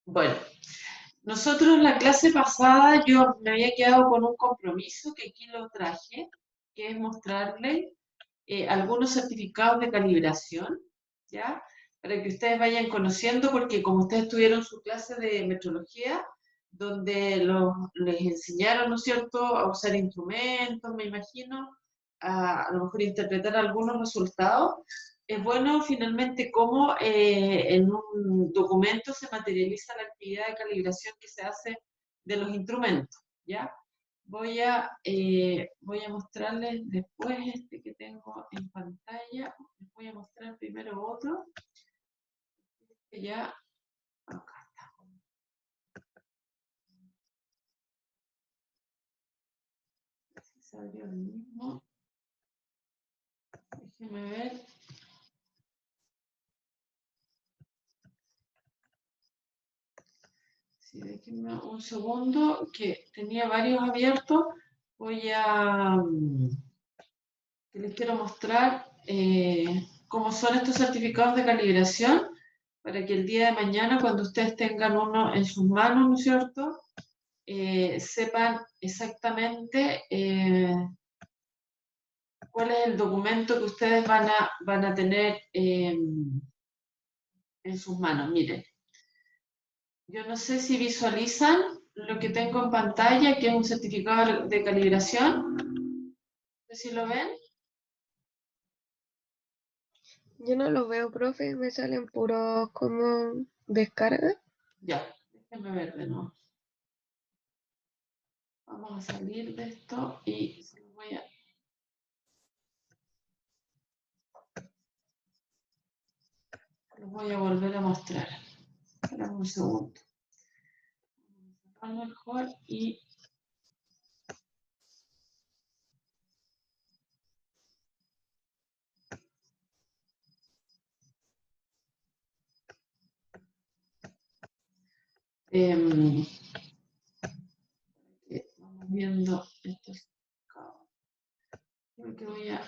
Bueno, nosotros la clase pasada yo me había quedado con un compromiso que aquí lo traje, que es mostrarle algunos certificados de calibración, ¿ya? Para que ustedes vayan conociendo, porque como ustedes tuvieron su clase de metrología, donde les enseñaron, ¿no es cierto?, a usar instrumentos, me imagino, a lo mejor interpretar algunos resultados. Es bueno finalmente cómo en un documento se materializa la actividad de calibración que se hace de los instrumentos, ¿ya? Voy a mostrarles después este que tengo en pantalla. Les voy a mostrar primero otro, que ya acá está. Si se abrió el mismo. Déjenme ver. Sí, déjenme un segundo, que tenía varios abiertos. Voy a... que les quiero mostrar cómo son estos certificados de calibración para que el día de mañana, cuando ustedes tengan uno en sus manos, ¿no es cierto?, sepan exactamente cuál es el documento que ustedes van a tener en sus manos. Miren, yo no sé si visualizan lo que tengo en pantalla, que es un certificado de calibración. No sé si lo ven. Yo no los veo, profe, me salen puros como descarga. Ya, déjenme ver de nuevo. Vamos a salir de esto y se los voy a volver a mostrar. Espera un segundo. A lo mejor y vamos viendo estos. Creo que voy a...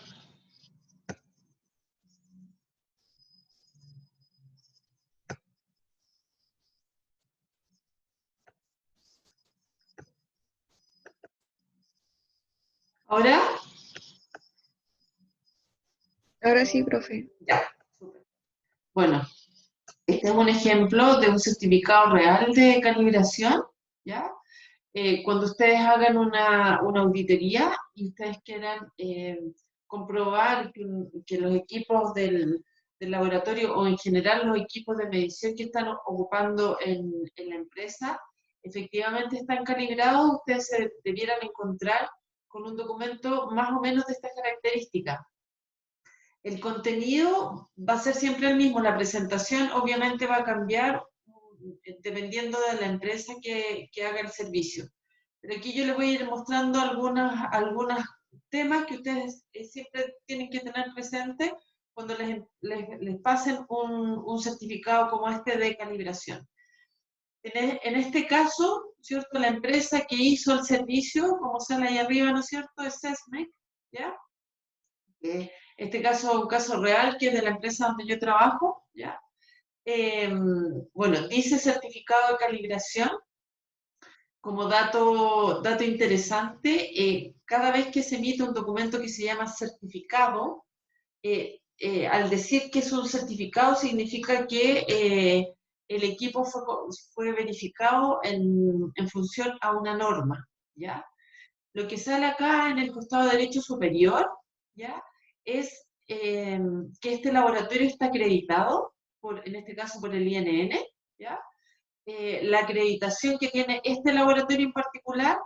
¿Ahora? Ahora sí, profe. Ya. Bueno, este es un ejemplo de un certificado real de calibración, ¿ya? Cuando ustedes hagan una auditoría y ustedes quieran comprobar que los equipos del laboratorio o en general los equipos de medición que están ocupando en la empresa efectivamente están calibrados, ustedes se debieran encontrar con un documento más o menos de estas características. El contenido va a ser siempre el mismo, la presentación obviamente va a cambiar dependiendo de la empresa que haga el servicio. Pero aquí yo les voy a ir mostrando algunos temas que ustedes siempre tienen que tener presente cuando les pasen un certificado como este de calibración. En este caso, ¿cierto? La empresa que hizo el servicio, como sale ahí arriba, ¿no es cierto?, es SESMEC, ¿ya? Este caso es un caso real que es de la empresa donde yo trabajo, ¿ya? Bueno, dice certificado de calibración como dato interesante, cada vez que se emite un documento que se llama certificado, al decir que es un certificado significa que el equipo fue verificado en función a una norma, ¿ya? Lo que sale acá en el costado derecho superior, ¿ya? Es que este laboratorio está acreditado, en este caso por el INN, ¿ya? La acreditación que tiene este laboratorio en particular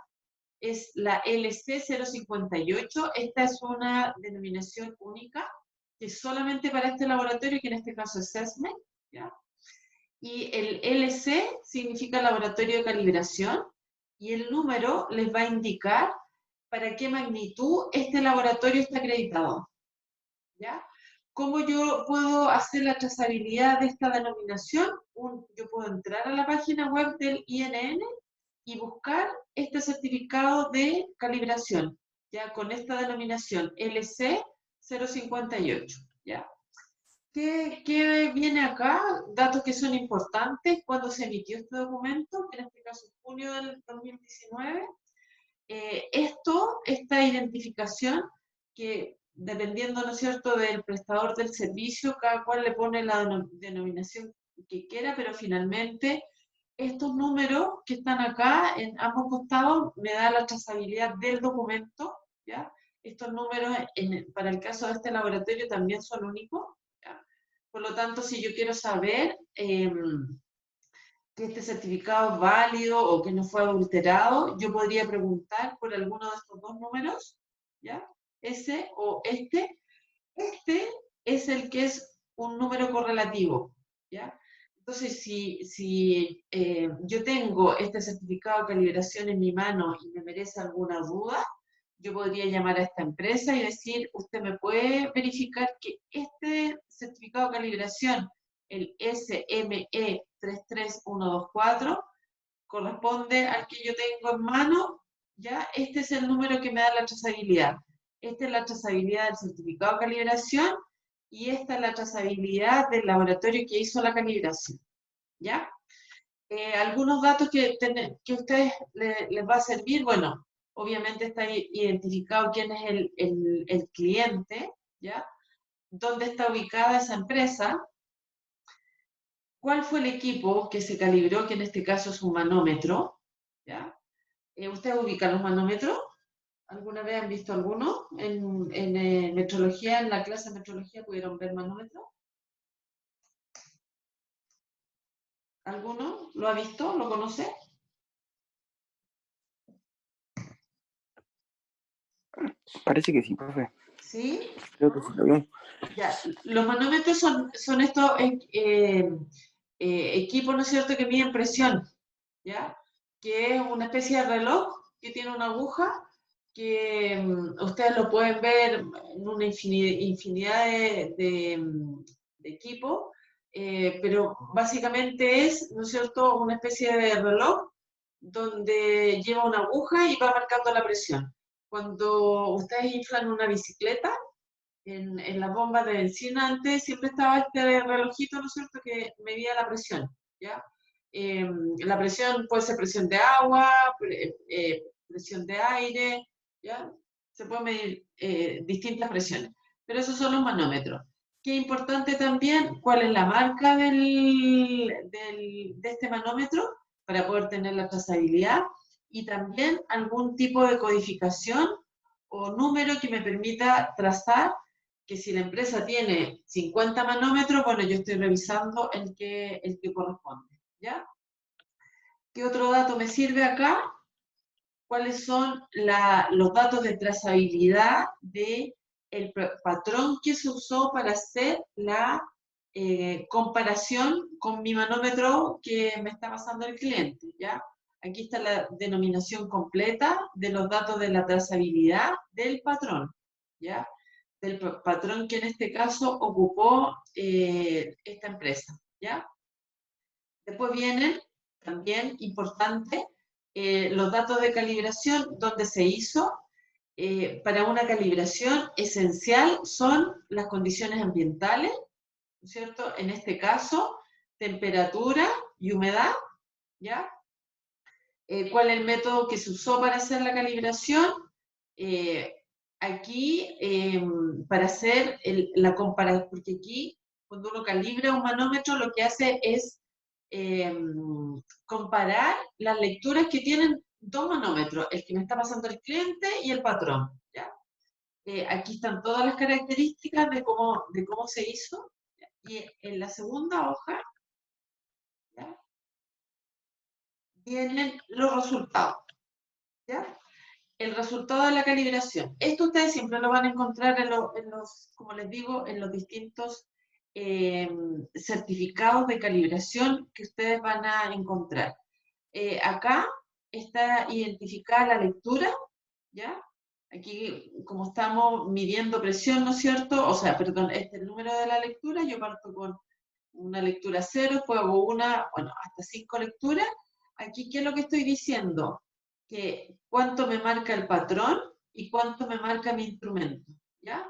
es la LC058. Esta es una denominación única que es solamente para este laboratorio, que en este caso es SESMEC, ¿ya? Y el LC significa laboratorio de calibración y el número les va a indicar para qué magnitud este laboratorio está acreditado, ¿ya? ¿Cómo yo puedo hacer la trazabilidad de esta denominación? Yo puedo entrar a la página web del INN y buscar este certificado de calibración, ya con esta denominación LC058, ¿ya? ¿Qué viene acá? Datos que son importantes. Cuando se emitió este documento, que en este caso es junio del 2019, esta identificación, que dependiendo, ¿no es cierto?, del prestador del servicio, cada cual le pone la denominación que quiera, pero finalmente estos números que están acá en ambos costados me da la trazabilidad del documento, ¿ya? Estos números para el caso de este laboratorio también son únicos, ¿ya? Por lo tanto, si yo quiero saber que este certificado es válido o que no fue adulterado, yo podría preguntar por alguno de estos dos números, ¿ya? Ese o este. Este es el que es un número correlativo, ¿ya? Entonces, si yo tengo este certificado de calibración en mi mano y me merece alguna duda, yo podría llamar a esta empresa y decir, usted me puede verificar que este certificado de calibración, el SME33124, corresponde al que yo tengo en mano, ¿ya? Este es el número que me da la trazabilidad. Esta es la trazabilidad del certificado de calibración y esta es la trazabilidad del laboratorio que hizo la calibración, ¿ya? Algunos datos que a ustedes les va a servir, bueno, obviamente está identificado quién es el cliente, ¿ya? ¿Dónde está ubicada esa empresa? ¿Cuál fue el equipo que se calibró, que en este caso es un manómetro? ¿Ya? ¿Ustedes ubican los manómetros? ¿Alguna vez han visto alguno? En metrología, en la clase de metrología, ¿pudieron ver manómetros? ¿Alguno lo ha visto? ¿Lo conoce? Parece que sí, profe. ¿Sí? Creo que sí lo vimos. Ya. Los manómetros son estos equipos, ¿no es cierto?, que miden presión, ¿ya? Que es una especie de reloj que tiene una aguja que ustedes lo pueden ver en una infinidad de equipos, pero básicamente es, ¿no es cierto?, una especie de reloj donde lleva una aguja y va marcando la presión. Cuando ustedes inflan una bicicleta, en las bombas de benzina antes siempre estaba este relojito, ¿no es cierto?, que medía la presión, ¿ya? La presión puede ser presión de agua, presión de aire, ¿ya? Se pueden medir distintas presiones, pero esos son los manómetros. Qué importante también, cuál es la marca de este manómetro para poder tener la trazabilidad y también algún tipo de codificación o número que me permita trazar que si la empresa tiene 50 manómetros, bueno, yo estoy revisando el que corresponde, ¿ya? ¿Qué otro dato me sirve acá? ¿Cuáles son los datos de trazabilidad del patrón que se usó para hacer la comparación con mi manómetro que me está pasando el cliente, ¿ya? Aquí está la denominación completa de los datos de la trazabilidad del patrón, ¿ya? Del patrón que en este caso ocupó esta empresa, ¿ya? Después vienen, también importante, los datos de calibración, donde se hizo. Para una calibración esencial son las condiciones ambientales, ¿no es cierto? En este caso, temperatura y humedad, ¿ya? ¿Cuál es el método que se usó para hacer la calibración? Aquí, para hacer la comparación, porque aquí, cuando uno calibra un manómetro, lo que hace es comparar las lecturas que tienen dos manómetros, el que me está pasando el cliente y el patrón, ¿ya? Aquí están todas las características de cómo se hizo, ¿ya? Y en la segunda hoja, ¿ya?, vienen los resultados, ¿ya? El resultado de la calibración. Esto ustedes siempre lo van a encontrar como les digo, en los distintos certificados de calibración que ustedes van a encontrar. Acá está identificada la lectura, ¿ya? Aquí, como estamos midiendo presión, ¿no es cierto? O sea, perdón, este es el número de la lectura, yo parto con una lectura 0, después hago hasta 5 lecturas. Aquí, ¿qué es lo que estoy diciendo? Que cuánto me marca el patrón y cuánto me marca mi instrumento, ¿ya?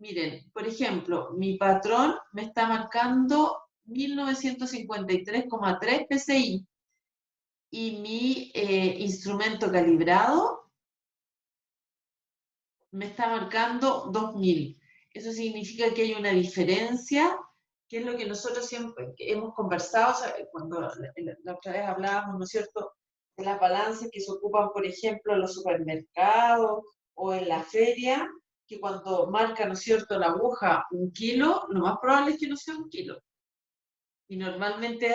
Miren, por ejemplo, mi patrón me está marcando 1953,3 PSI y mi instrumento calibrado me está marcando 2000. Eso significa que hay una diferencia, que es lo que nosotros siempre hemos conversado, o sea, cuando la otra vez hablábamos, ¿no es cierto?, de las balanzas que se ocupan, por ejemplo, en los supermercados o en la feria, que cuando marca, ¿no es cierto?, la aguja 1 kilo, lo más probable es que no sea 1 kilo. Y normalmente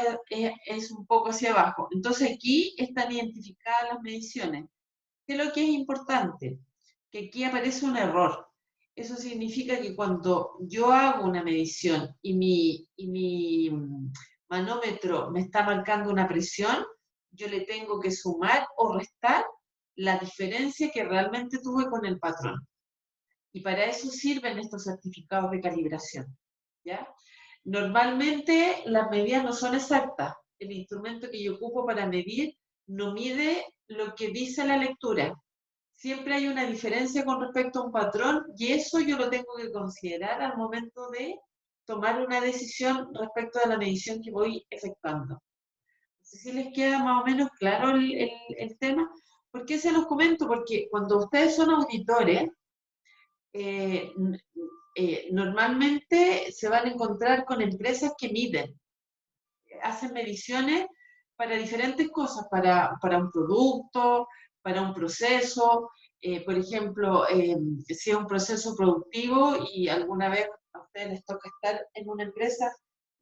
es un poco hacia abajo. Entonces aquí están identificadas las mediciones. ¿Qué es lo que es importante? Que aquí aparece un error. Eso significa que cuando yo hago una medición y mi manómetro me está marcando una presión, yo le tengo que sumar o restar la diferencia que realmente tuve con el patrón. Y para eso sirven estos certificados de calibración, ¿ya? Normalmente las medidas no son exactas. El instrumento que yo ocupo para medir no mide lo que dice la lectura. Siempre hay una diferencia con respecto a un patrón y eso yo lo tengo que considerar al momento de tomar una decisión respecto a la medición que voy efectuando. No sé si les queda más o menos claro el tema. ¿Por qué se los comento? Porque cuando ustedes son auditores, eh, normalmente se van a encontrar con empresas que miden, hacen mediciones para diferentes cosas, para un producto, para un proceso, por ejemplo, si es un proceso productivo y alguna vez a ustedes les toca estar en una empresa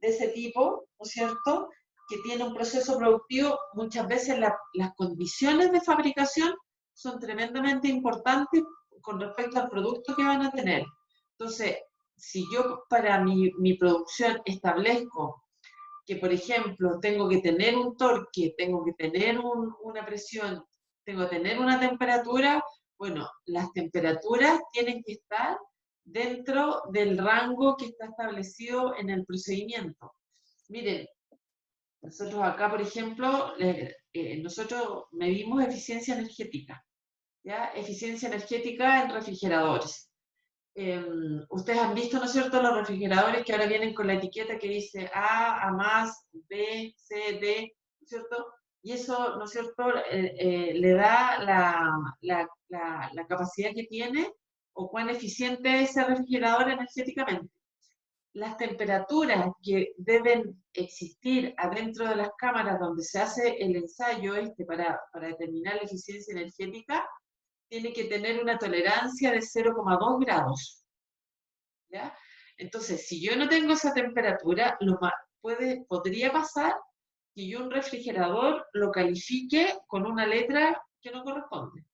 de ese tipo, ¿no es cierto?, que tiene un proceso productivo, muchas veces las condiciones de fabricación son tremendamente importantes con respecto al producto que van a tener. Entonces, si yo para mi producción establezco que, por ejemplo, tengo que tener un torque, tengo que tener una presión, tengo que tener una temperatura, bueno, las temperaturas tienen que estar dentro del rango que está establecido en el procedimiento. Miren, nosotros acá, por ejemplo, nosotros medimos eficiencia energética, ¿ya? Eficiencia energética en refrigeradores. Ustedes han visto, ¿no es cierto?, los refrigeradores que ahora vienen con la etiqueta que dice A más, B, C, D, ¿no es cierto? Y eso, ¿no es cierto?, le da la capacidad que tiene o cuán eficiente es ese refrigerador energéticamente. Las temperaturas que deben existir adentro de las cámaras donde se hace el ensayo para determinar la eficiencia energética tiene que tener una tolerancia de 0,2 grados. ¿Ya? Entonces, si yo no tengo esa temperatura, podría pasar que yo un refrigerador lo califique con una letra que no corresponde.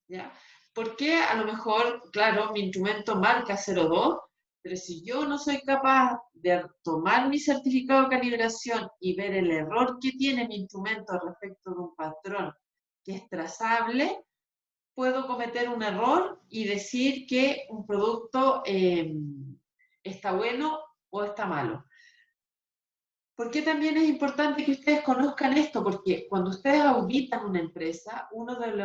¿Ya? Porque a lo mejor, claro, mi instrumento marca 0,2, pero si yo no soy capaz de tomar mi certificado de calibración y ver el error que tiene mi instrumento respecto de un patrón que es trazable, puedo cometer un error y decir que un producto está bueno o está malo. ¿Por qué también es importante que ustedes conozcan esto? Porque cuando ustedes auditan una empresa, uno de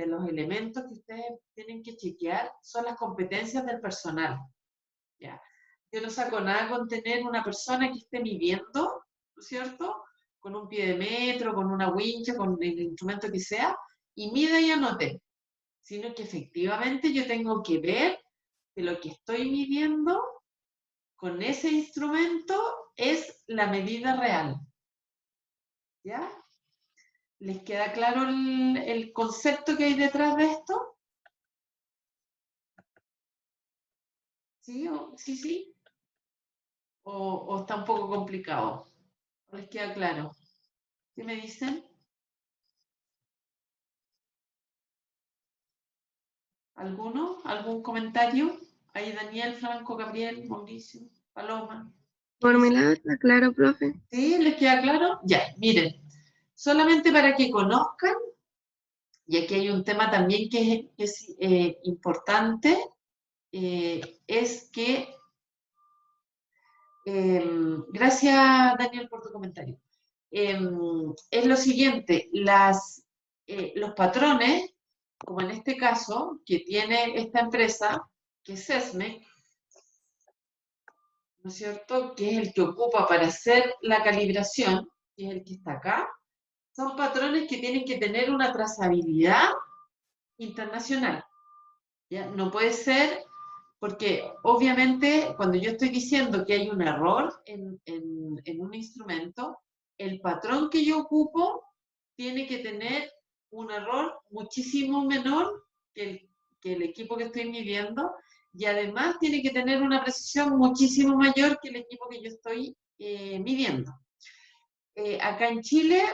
los elementos que ustedes tienen que chequear son las competencias del personal. ¿Ya? Yo no saco nada con tener una persona que esté midiendo, ¿no es cierto?, con un pie de metro, con una wincha, con el instrumento que sea, y mide y anote, sino que efectivamente yo tengo que ver que lo que estoy midiendo con ese instrumento es la medida real. ¿Ya? ¿Les queda claro el concepto que hay detrás de esto? ¿Sí? ¿Sí? ¿O está un poco complicado? ¿O les queda claro? ¿Qué me dicen? ¿Alguno? ¿Algún comentario? Ahí Daniel, Franco, Gabriel, Mauricio, Paloma. Por mi lado está claro, profe. ¿Sí? ¿Les queda claro? Ya, miren. Solamente para que conozcan, y aquí hay un tema también que es importante, es que, gracias Daniel por tu comentario, es lo siguiente, los patrones, como en este caso, que tiene esta empresa, que SESMIC, ¿no es cierto?, que es el que ocupa para hacer la calibración, que es el que está acá, son patrones que tienen que tener una trazabilidad internacional. ¿Ya? No puede ser, porque obviamente cuando yo estoy diciendo que hay un error en un instrumento, el patrón que yo ocupo tiene que tener un error muchísimo menor que el equipo que estoy midiendo, y además tiene que tener una precisión muchísimo mayor que el equipo que yo estoy midiendo. Acá en Chile,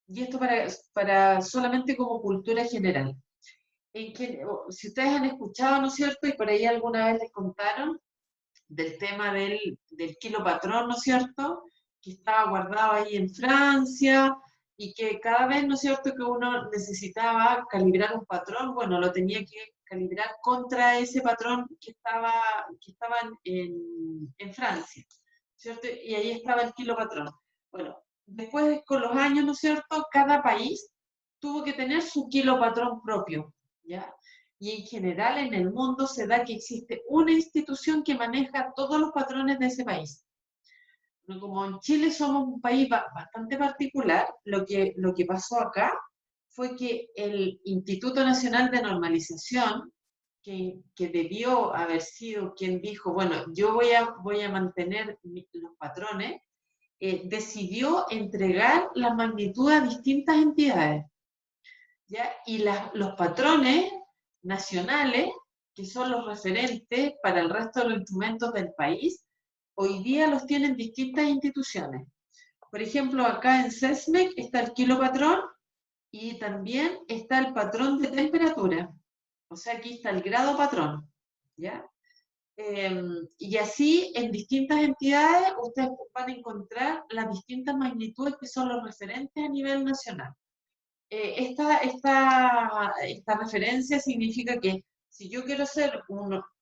y esto para solamente como cultura general, si ustedes han escuchado, ¿no es cierto?, y por ahí alguna vez les contaron del tema del kilopatrón, ¿no es cierto?, que estaba guardado ahí en Francia, y que cada vez, ¿no es cierto?, que uno necesitaba calibrar un patrón, bueno, lo tenía que calibrar contra ese patrón que estaba en Francia, ¿cierto? Y ahí estaba el kilopatrón. Bueno, después con los años, ¿no es cierto?, cada país tuvo que tener su kilopatrón propio, ¿ya? Y en general en el mundo se da que existe una institución que maneja todos los patrones de ese país. Pero como en Chile somos un país bastante particular, lo que pasó acá fue que el Instituto Nacional de Normalización, que debió haber sido quien dijo, bueno, yo voy a mantener los patrones, decidió entregar la magnitud a distintas entidades, ¿ya? Y los patrones nacionales, que son los referentes para el resto de los instrumentos del país, hoy día los tienen distintas instituciones. Por ejemplo, acá en SESMIC está el kilopatrón y también está el patrón de temperatura. O sea, aquí está el grado patrón, ¿ya? Y así, en distintas entidades, ustedes van a encontrar las distintas magnitudes que son los referentes a nivel nacional. Esta referencia significa que si yo quiero hacer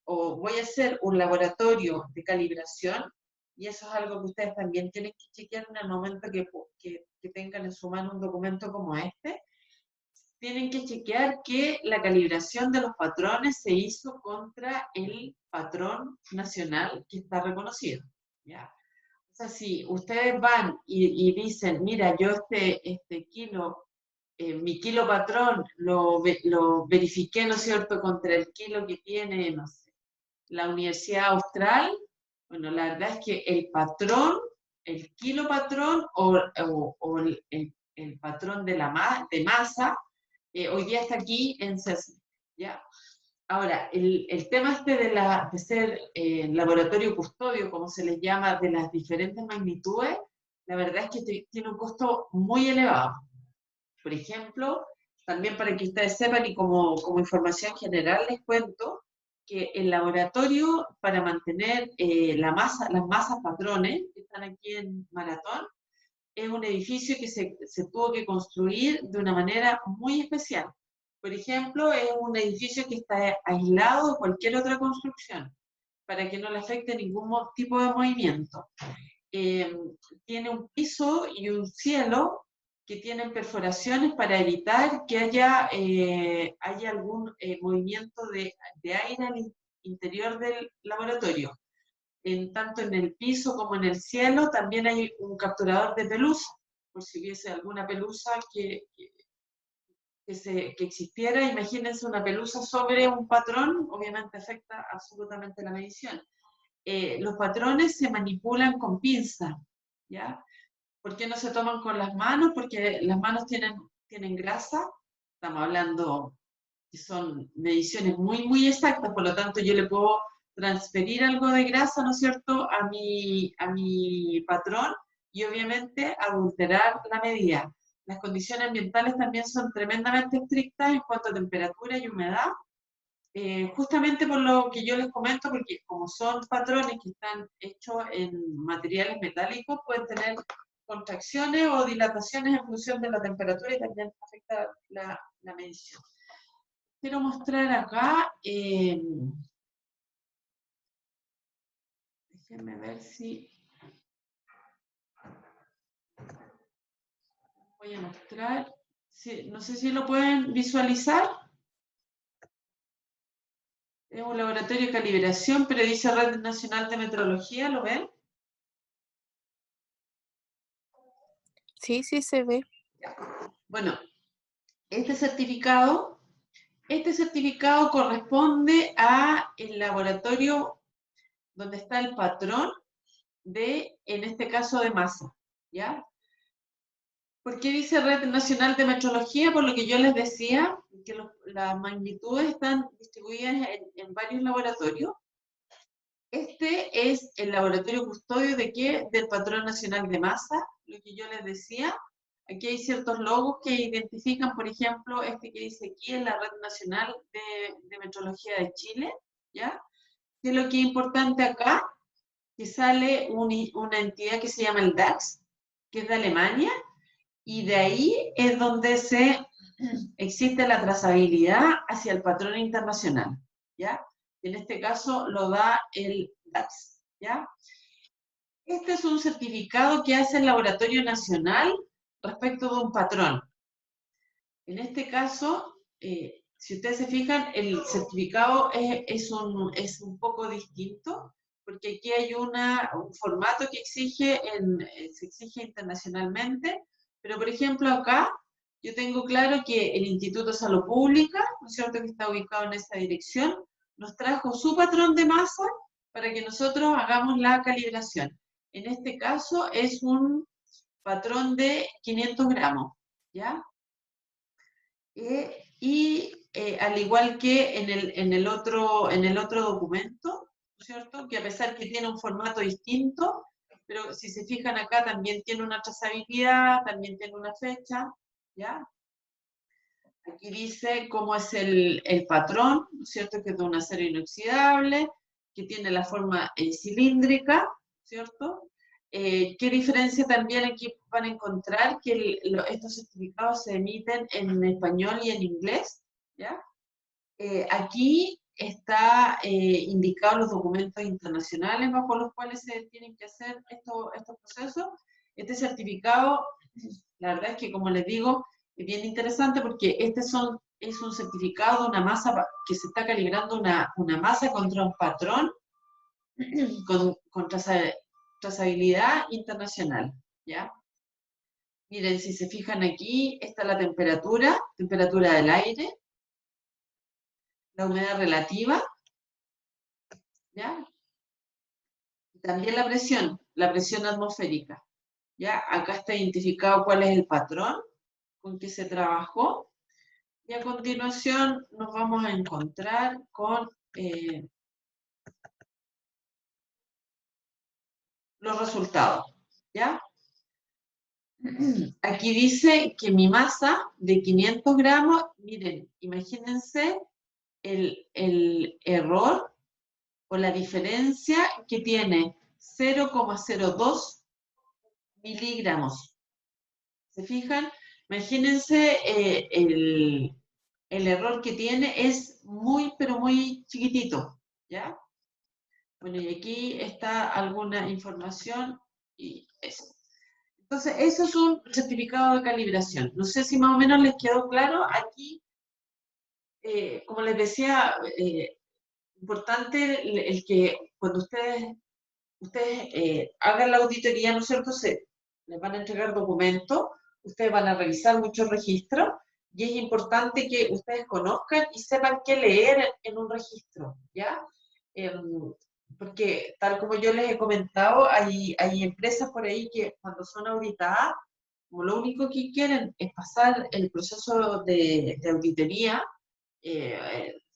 o voy a hacer un laboratorio de calibración, y eso es algo que ustedes también tienen que chequear en el momento que tengan en su mano un documento como este, tienen que chequear que la calibración de los patrones se hizo contra el patrón nacional que está reconocido, ¿ya? O sea, si ustedes van y dicen, mira, yo este kilo, mi kilo patrón lo verifiqué, ¿no es cierto?, contra el kilo que tiene, no sé, la Universidad Austral, bueno, la verdad es que el patrón, el kilo patrón o el patrón de masa, hoy día está aquí en CESMIC, ¿ya? Ahora, el tema de ser laboratorio custodio, como se les llama, de las diferentes magnitudes, la verdad es que tiene un costo muy elevado. Por ejemplo, también para que ustedes sepan y como información general les cuento que el laboratorio para mantener las masas patrones que están aquí en Maratón, es un edificio que se tuvo que construir de una manera muy especial. Por ejemplo, es un edificio que está aislado de cualquier otra construcción, para que no le afecte ningún tipo de movimiento. Tiene un piso y un cielo que tienen perforaciones para evitar que haya algún movimiento de aire al interior del laboratorio. Tanto en el piso como en el cielo también hay un capturador de pelusa, por si hubiese alguna pelusa que existiera. Imagínense una pelusa sobre un patrón, obviamente afecta absolutamente la medición. Los patrones se manipulan con pinzas, ¿ya? ¿Por qué no se toman con las manos? Porque las manos tienen grasa, estamos hablando que son mediciones muy, muy exactas, por lo tanto yo le puedo transferir algo de grasa, ¿no es cierto?, a mi patrón y obviamente adulterar la medida. Las condiciones ambientales también son tremendamente estrictas en cuanto a temperatura y humedad, justamente por lo que yo les comento, porque como son patrones que están hechos en materiales metálicos, pueden tener contracciones o dilataciones en función de la temperatura y también afecta la medición. Quiero mostrar acá, déjenme ver si voy a mostrar, no sé si lo pueden visualizar. Es un laboratorio de calibración, pero dice Red Nacional de Metrología, ¿lo ven? Sí, sí se ve. Bueno, este certificado corresponde a el laboratorio donde está el patrón de, en este caso, de masa, ¿ya? ¿Por qué dice Red Nacional de Metrología? Por lo que yo les decía, que las magnitudes están distribuidas en varios laboratorios. Este es el laboratorio custodio de qué? Del Patrón Nacional de Masa, lo que yo les decía. Aquí hay ciertos logos que identifican, por ejemplo, este que dice aquí en la Red Nacional de Metrología de Chile, ¿ya? ¿Qué es lo que es importante acá? Que sale una entidad que se llama el DAX, que es de Alemania, y de ahí es donde existe la trazabilidad hacia el patrón internacional, ¿ya? En este caso lo da el DAX, ¿ya? Este es un certificado que hace el Laboratorio Nacional respecto de un patrón. En este caso, si ustedes se fijan, el certificado es un poco distinto, porque aquí hay un formato que se exige internacionalmente, pero por ejemplo acá yo tengo claro que el Instituto de Salud Pública, ¿no es cierto?, que está ubicado en esa dirección, nos trajo su patrón de masa para que nosotros hagamos la calibración. En este caso es un patrón de 500 gramos, ¿ya? Al igual que en el otro documento, ¿no es cierto?, que a pesar que tiene un formato distinto, pero si se fijan acá también tiene una trazabilidad, también tiene una fecha, ¿ya? Aquí dice cómo es el patrón, ¿no es cierto?, que es de un acero inoxidable, que tiene la forma cilíndrica, ¿cierto? ¿Qué diferencia también aquí van a encontrar? Que estos certificados se emiten en español y en inglés, ¿ya? Aquí está indicado los documentos internacionales bajo los cuales se tienen que hacer estos procesos. Este certificado, la verdad es que, como les digo, es bien interesante porque es un certificado de una masa que se está calibrando una masa contra un patrón con trazabilidad internacional, ¿ya? Miren, si se fijan aquí, está la temperatura del aire, la humedad relativa, ¿ya? También la presión atmosférica, ¿ya? Acá está identificado cuál es el patrón con que se trabajó, y a continuación nos vamos a encontrar con los resultados, ¿ya? Aquí dice que mi masa de 500 gramos, miren, imagínense el error o la diferencia que tiene 0,02 miligramos. ¿Se fijan? Imagínense, el error que tiene es muy, pero muy chiquitito, ¿ya? Bueno, y aquí está alguna información y eso. Entonces, eso es un certificado de calibración. No sé si más o menos les quedó claro. Aquí, como les decía, importante el que cuando ustedes hagan la auditoría, ¿no es cierto?, les van a entregar documentos, ustedes van a revisar muchos registros, y es importante que ustedes conozcan y sepan qué leer en un registro, ¿ya? Porque tal como yo les he comentado, hay empresas por ahí que cuando son auditadas, como lo único que quieren es pasar el proceso de auditoría,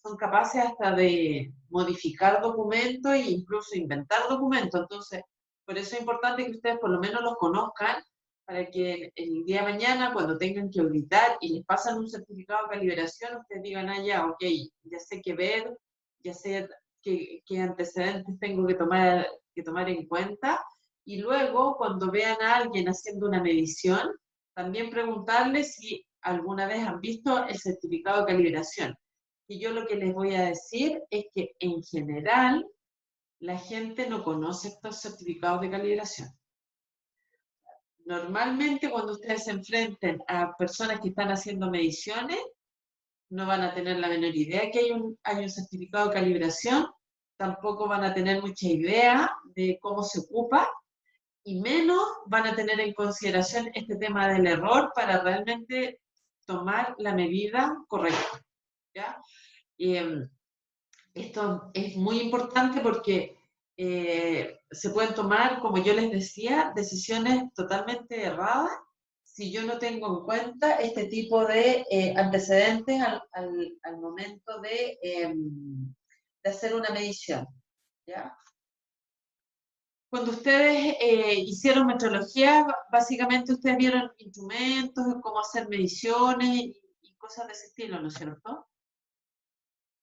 son capaces hasta de modificar documentos e incluso inventar documentos. Entonces, por eso es importante que ustedes por lo menos los conozcan para que el día de mañana, cuando tengan que auditar y les pasan un certificado de calibración, ustedes digan, ah, ya, ok, ya sé qué ver, ya sé qué antecedentes tengo que tomar en cuenta. Y luego, cuando vean a alguien haciendo una medición, también preguntarles si alguna vez han visto el certificado de calibración. Y yo lo que les voy a decir es que en general la gente no conoce estos certificados de calibración. Normalmente cuando ustedes se enfrenten a personas que están haciendo mediciones, no van a tener la menor idea que hay un certificado de calibración, tampoco van a tener mucha idea de cómo se ocupa, y menos van a tener en consideración este tema del error para realmente tomar la medida correcta, ¿ya? Esto es muy importante porque se pueden tomar, como yo les decía, decisiones totalmente erradas si yo no tengo en cuenta este tipo de antecedentes al momento de hacer una medición, ¿ya? Cuando ustedes hicieron metrología, básicamente ustedes vieron instrumentos, cómo hacer mediciones y cosas de ese estilo, ¿no es cierto?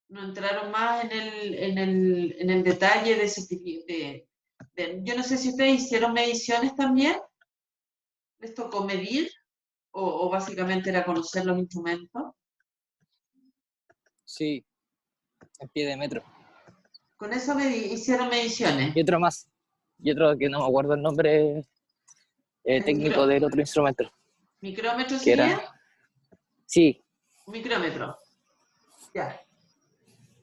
No entraron más en el detalle de ese yo no sé si ustedes hicieron mediciones también, les tocó medir, o básicamente era conocer los instrumentos. Sí, en pie de metro. Con eso hicieron mediciones. Y otro más. Y otro que no me acuerdo el nombre técnico del otro instrumento. ¿Micrómetro Que sería? era... Sí, Un micrómetro. Ya.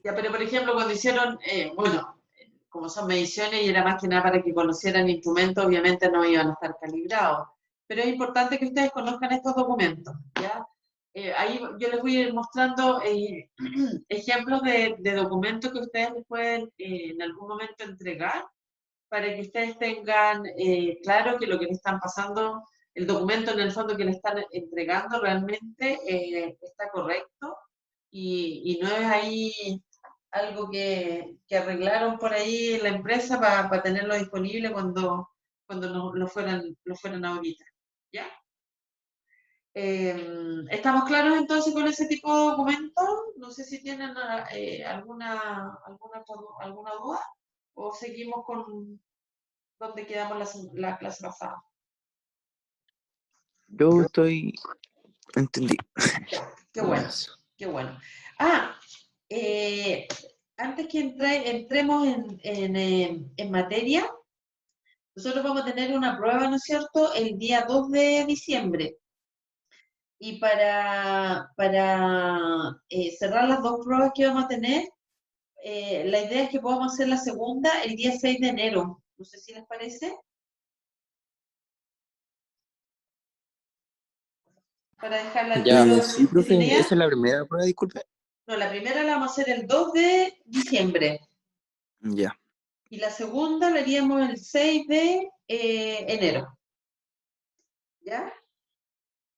Ya, pero por ejemplo, cuando hicieron, bueno, como son mediciones y era más que nada para que conocieran instrumentos, obviamente no iban a estar calibrados. Pero es importante que ustedes conozcan estos documentos, ¿ya? Ahí yo les voy a ir mostrando ejemplos de documentos que ustedes les pueden en algún momento entregar para que ustedes tengan claro que lo que le están pasando, el documento en el fondo que le están entregando realmente está correcto y no es ahí algo que arreglaron por ahí en la empresa para tenerlo disponible cuando lo fueran a auditar, ¿ya? ¿Estamos claros entonces con ese tipo de documentos? No sé si tienen alguna duda o seguimos con donde quedamos la clase pasada. Yo entendí. Qué bueno, qué bueno. Ah, antes que entremos en materia, nosotros vamos a tener una prueba, ¿no es cierto?, el día 2 de diciembre. Y para cerrar las dos pruebas que vamos a tener, la idea es que podamos hacer la segunda el día 6 de enero. No sé si les parece. Para dejarla al Ya. tiro Sí, profe, definida. esa es la primera prueba, disculpe. No, la primera la vamos a hacer el 2 de diciembre. Ya. Y la segunda la haríamos el 6 de enero. ¿Ya?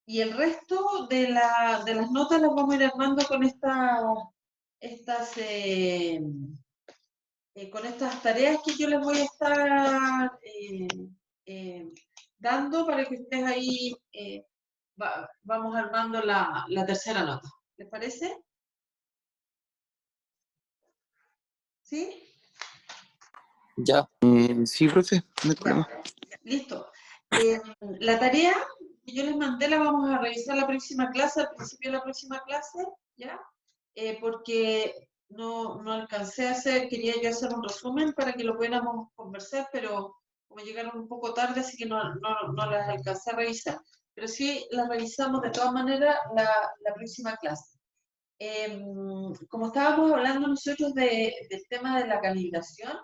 Y el resto de las notas las vamos a ir armando con con estas tareas que yo les voy a estar dando para que ustedes ahí vamos armando la tercera nota. ¿Les parece? ¿Sí? ya. Sí, profe, no hay problema. Listo. La tarea que yo les mandé la vamos a revisar la próxima clase, al principio de la próxima clase, ¿ya? Porque no alcancé a hacer, quería yo hacer un resumen para que lo pudiéramos conversar, pero como llegaron un poco tarde, así que no las alcancé a revisar. Pero sí las revisamos de todas maneras la próxima clase. Como estábamos hablando nosotros del tema de la calibración,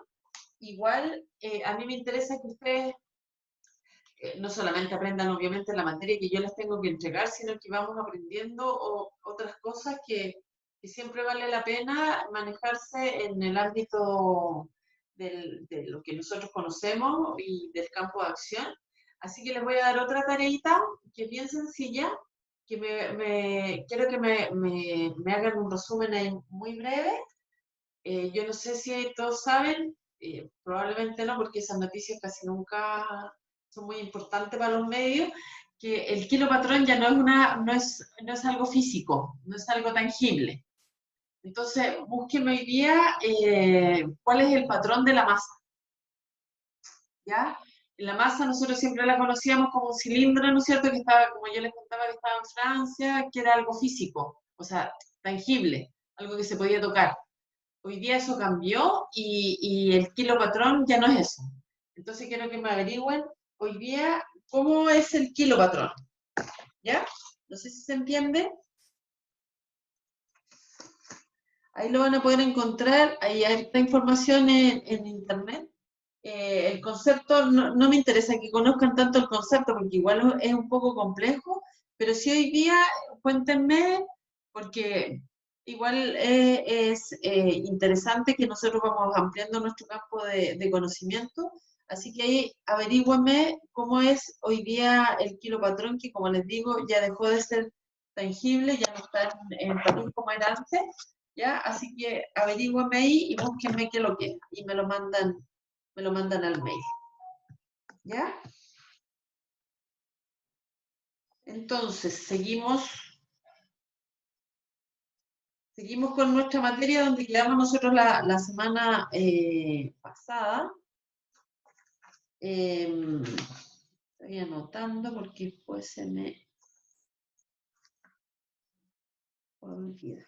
igual a mí me interesa que ustedes no solamente aprendan obviamente la materia que yo les tengo que entregar, sino que vamos aprendiendo otras cosas que siempre vale la pena manejarse en el ámbito de lo que nosotros conocemos y del campo de acción. Así que les voy a dar otra tareita que es bien sencilla, que quiero que me hagan un resumen ahí muy breve. Yo no sé si todos saben, probablemente no, porque esas noticias casi nunca son muy importantes para los medios, que el kilopatrón ya no es algo físico, no es algo tangible. Entonces, búsquenme hoy día cuál es el patrón de la masa. ¿Ya? La masa nosotros siempre la conocíamos como un cilindro, ¿no es cierto? Que estaba, como yo les contaba, que estaba en Francia, que era algo físico, o sea, tangible, algo que se podía tocar. Hoy día eso cambió y el kilopatrón ya no es eso. Entonces quiero que me averigüen hoy día cómo es el kilopatrón. ¿Ya? No sé si se entiende. Ahí lo van a poder encontrar, ahí hay esta información en internet. El concepto, no me interesa que conozcan tanto el concepto, porque igual es un poco complejo, pero si hoy día, cuéntenme, porque igual es interesante que nosotros vamos ampliando nuestro campo de conocimiento, así que ahí averígüenme cómo es hoy día el kilopatrón, que como les digo, ya dejó de ser tangible, ya no está en papel como era antes, ¿ya? Así que averígüenme ahí y búsquenme qué es lo que es, y me lo mandan al mail, ¿ya? Entonces, seguimos con nuestra materia donde quedamos nosotros la semana pasada. Estoy anotando porque después se me olvida.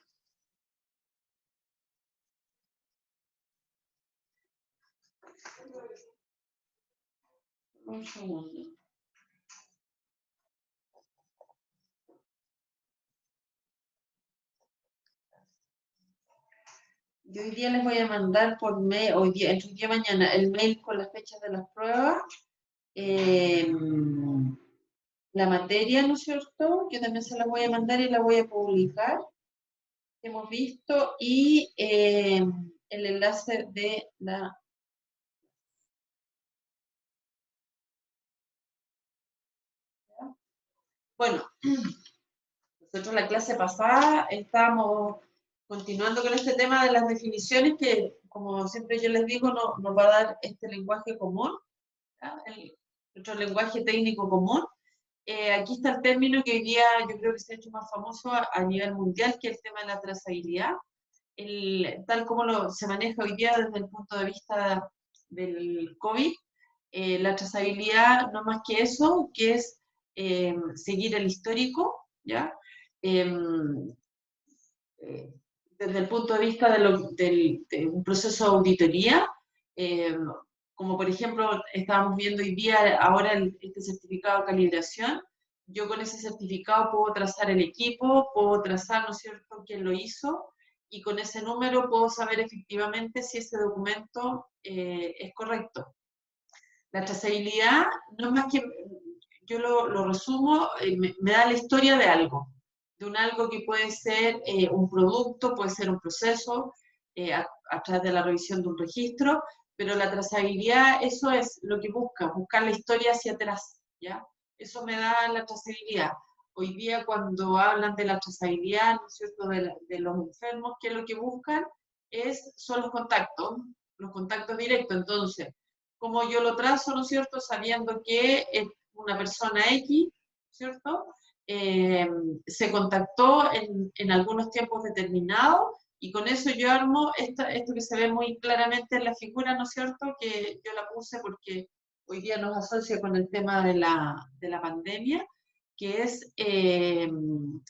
Un segundo. Yo hoy día les voy a mandar por mail, entre hoy día y mañana, el mail con las fechas de las pruebas. La materia, ¿no es cierto? Yo también se la voy a mandar y la voy a publicar. Hemos visto, y el enlace de la... Bueno, nosotros la clase pasada estábamos continuando con este tema de las definiciones que, como siempre yo les digo, nos va a dar este lenguaje común, ¿ya? Nuestro lenguaje técnico común. Aquí está el término que hoy día yo creo que se ha hecho más famoso a nivel mundial, que es el tema de la trazabilidad. Tal como se maneja hoy día desde el punto de vista del COVID, la trazabilidad no más que eso, que es seguir el histórico, ¿ya? Desde el punto de vista de un proceso de auditoría, eh, como por ejemplo estábamos viendo hoy día ahora este certificado de calibración, yo con ese certificado puedo trazar el equipo, puedo trazar, ¿no es cierto?, quién lo hizo, y con ese número puedo saber efectivamente si ese documento es correcto. La trazabilidad no es más que, yo lo resumo, me da la historia de algo, algo que puede ser un producto, puede ser un proceso, a través de la revisión de un registro, pero la trazabilidad, eso es lo que buscar la historia hacia atrás, ¿ya? Eso me da la trazabilidad. Hoy día cuando hablan de la trazabilidad, ¿no es cierto?, de los enfermos, ¿qué es lo que buscan? Son los contactos directos. Entonces, como yo lo trazo, ¿no es cierto?, sabiendo que es una persona X, ¿cierto?, se contactó en algunos tiempos determinados, y con eso yo armo esto que se ve muy claramente en la figura, ¿no es cierto?, que yo la puse porque hoy día nos asocia con el tema de la pandemia, que es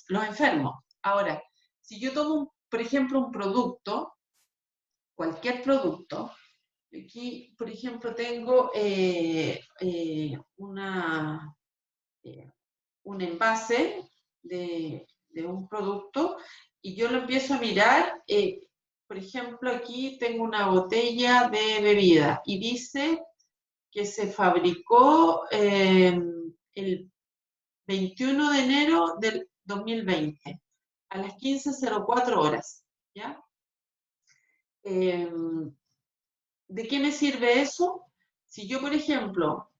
los enfermos. Ahora, si yo tomo, por ejemplo, un producto, cualquier producto, aquí, por ejemplo, tengo un envase de un producto, y yo lo empiezo a mirar. Por ejemplo, aquí tengo una botella de bebida y dice que se fabricó el 21 de enero del 2020 a las 15:04 horas, ¿ya? ¿De qué me sirve eso? Si yo, por ejemplo,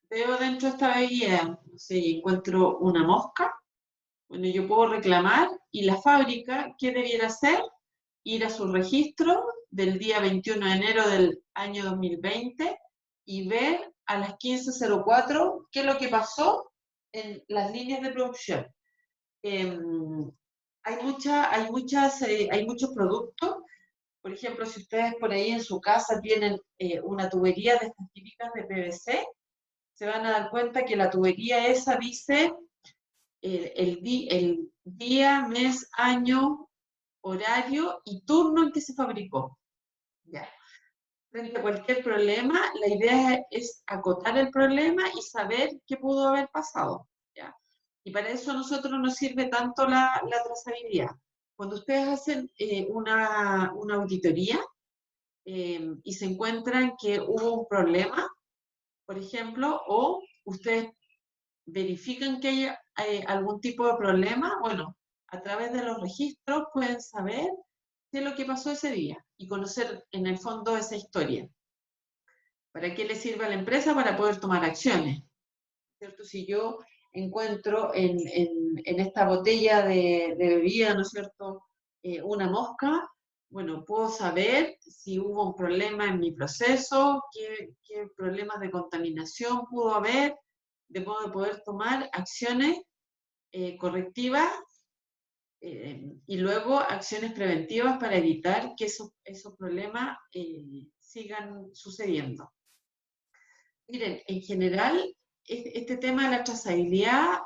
veo dentro de esta bebida, no sé, y encuentro una mosca, bueno, yo puedo reclamar, y la fábrica, ¿qué debiera hacer? Ir a su registro del día 21 de enero del año 2020 y ver a las 15:04 qué es lo que pasó en las líneas de producción. Hay muchos productos. Por ejemplo, si ustedes por ahí en su casa tienen una tubería de estas típicas de PVC, se van a dar cuenta que la tubería esa dice el día, mes, año, horario y turno en que se fabricó. ¿Ya? Frente a cualquier problema, la idea es acotar el problema y saber qué pudo haber pasado, ¿ya? Y para eso a nosotros nos sirve tanto la trazabilidad. cuando ustedes hacen una auditoría y se encuentran que hubo un problema, por ejemplo, o ustedes verifican que hay algún tipo de problema, bueno, a través de los registros pueden saber qué es lo que pasó ese día y conocer en el fondo esa historia. ¿Para qué le sirve a la empresa? Para poder tomar acciones, ¿cierto? Si yo encuentro en esta botella de bebida, ¿no es cierto?, una mosca, bueno, puedo saber si hubo un problema en mi proceso, qué problemas de contaminación pudo haber, de modo de poder tomar acciones correctivas y luego acciones preventivas para evitar que esos problemas sigan sucediendo. Miren, en general, este tema de la trazabilidad,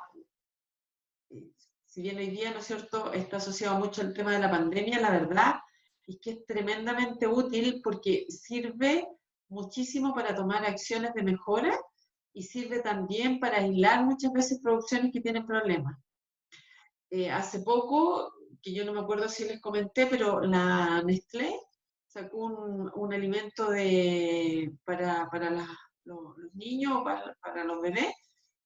si bien hoy día, ¿no es cierto?, está asociado mucho al tema de la pandemia, la verdad es que es tremendamente útil porque sirve muchísimo para tomar acciones de mejora y sirve también para aislar muchas veces producciones que tienen problemas. Hace poco, que yo no me acuerdo si les comenté, pero la Nestlé sacó un alimento para los niños o para los bebés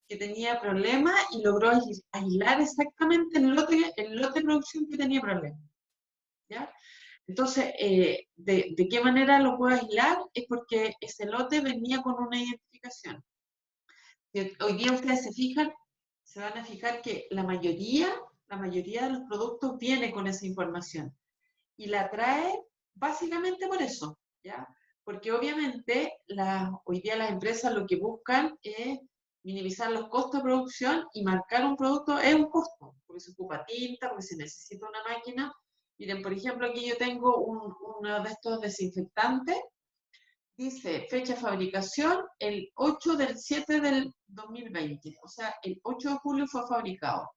que tenía problemas y logró aislar exactamente el lote de producción que tenía problemas. ¿Ya? Entonces, ¿de qué manera lo puedo aislar? Es porque ese lote venía con una identificación. Hoy día ustedes se van a fijar que la mayoría de los productos viene con esa información y la trae básicamente por eso, ¿ya? Porque obviamente hoy día las empresas lo que buscan es minimizar los costos de producción y marcar un producto es un costo, porque se ocupa tinta, porque se necesita una máquina. Miren, por ejemplo, aquí yo tengo uno de estos desinfectantes. Dice, fecha de fabricación, el 8 del 7 del 2020. O sea, el 8 de julio fue fabricado.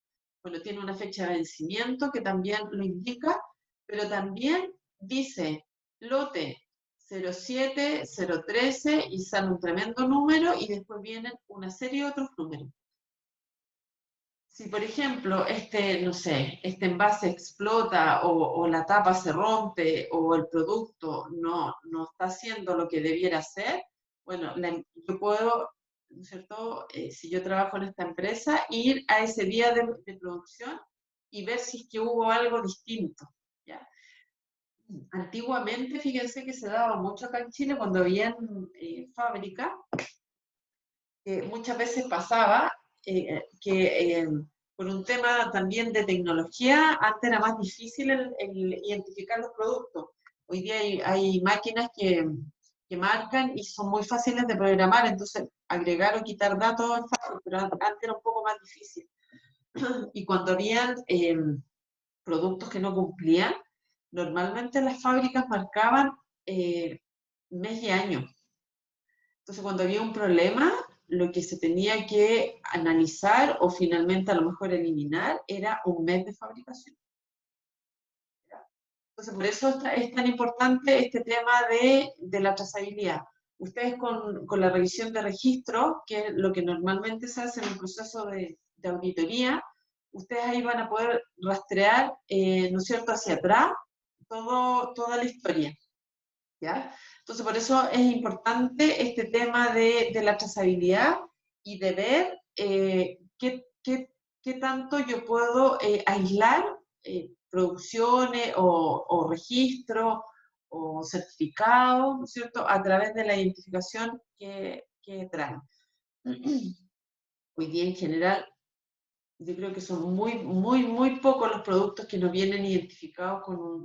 Bueno, tiene una fecha de vencimiento que también lo indica, pero también dice lote 07, 013 y sale un tremendo número y después vienen una serie de otros números. Si, por ejemplo, no sé, este envase explota o la tapa se rompe o el producto no está haciendo lo que debiera hacer, bueno, yo puedo, ¿no es cierto?, si yo trabajo en esta empresa, ir a ese día de producción y ver si es que hubo algo distinto, ¿ya? Antiguamente, fíjense que se daba mucho acá en Chile cuando había fábrica, que muchas veces pasaba que por un tema también de tecnología, antes era más difícil el identificar los productos. Hoy día hay máquinas que marcan y son muy fáciles de programar, entonces agregar o quitar datos es fácil, pero antes era un poco más difícil. Y cuando habían productos que no cumplían, normalmente las fábricas marcaban mes y año. Entonces, cuando había un problema, lo que se tenía que analizar o finalmente a lo mejor eliminar era un mes de fabricación. Entonces, por eso es tan importante este tema de la trazabilidad. Ustedes con la revisión de registro, que es lo que normalmente se hace en un proceso de auditoría, ustedes ahí van a poder rastrear, ¿no es cierto?, hacia atrás toda la historia. ¿Ya? Entonces, por eso es importante este tema de la trazabilidad y de ver qué tanto yo puedo aislar producciones o registros o certificados, ¿no es cierto?, a través de la identificación que traen. Hoy día, en general, yo creo que son muy pocos los productos que no vienen identificados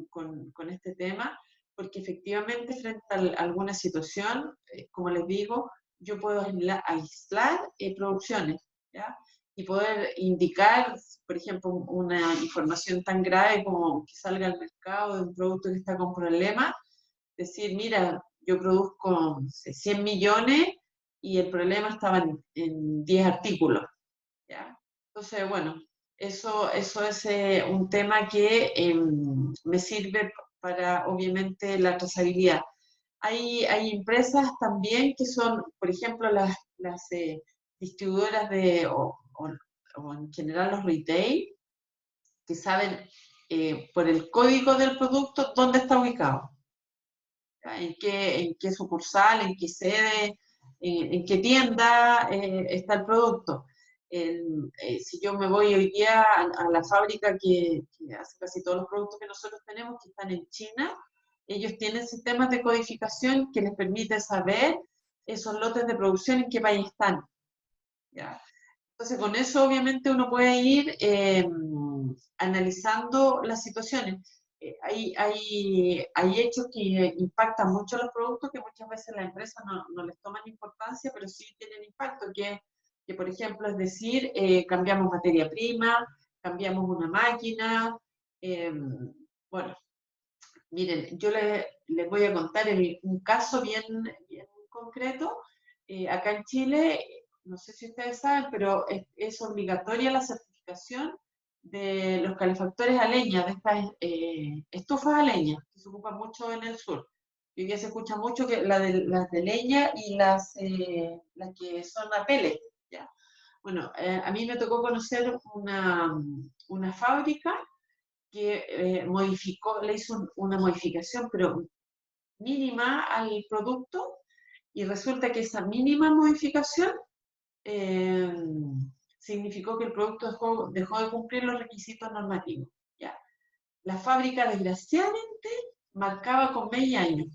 con este tema, porque efectivamente frente a alguna situación, como les digo, yo puedo aislar producciones, ¿ya? Y poder indicar, por ejemplo, una información tan grave como que salga al mercado de un producto que está con problemas, decir, mira, yo produzco, no sé, 100 millones y el problema estaba en 10 artículos, ¿ya? Entonces, bueno, eso es un tema que me sirve para, obviamente, la trazabilidad. Hay empresas también que son, por ejemplo, las distribuidoras o en general los retail, que saben por el código del producto, dónde está ubicado. ¿Ya? En qué sucursal, en qué sede, en qué tienda está el producto. Si yo me voy hoy día a la fábrica que hace casi todos los productos que nosotros tenemos, que están en China, ellos tienen sistemas de codificación que les permiten saber esos lotes de producción en qué país están. ¿Ya? Entonces, con eso obviamente uno puede ir analizando las situaciones. Hay hechos que impactan mucho los productos que muchas veces las empresas no les toman importancia, pero sí tienen impacto, que por ejemplo, es decir, cambiamos materia prima, cambiamos una máquina. Bueno, miren, yo les voy a contar un caso bien concreto. Acá en Chile, no sé si ustedes saben, pero es obligatoria la certificación de los calefactores a leña, de estas estufas a leña, que se ocupan mucho en el sur. Y hoy día se escucha mucho que las de leña y las que son a pellet, ¿ya? Bueno, a mí me tocó conocer una fábrica que le hizo una modificación, pero mínima al producto, y resulta que esa mínima modificación eh, significó que el producto dejó de cumplir los requisitos normativos. ¿Ya? La fábrica, desgraciadamente, marcaba con medio año,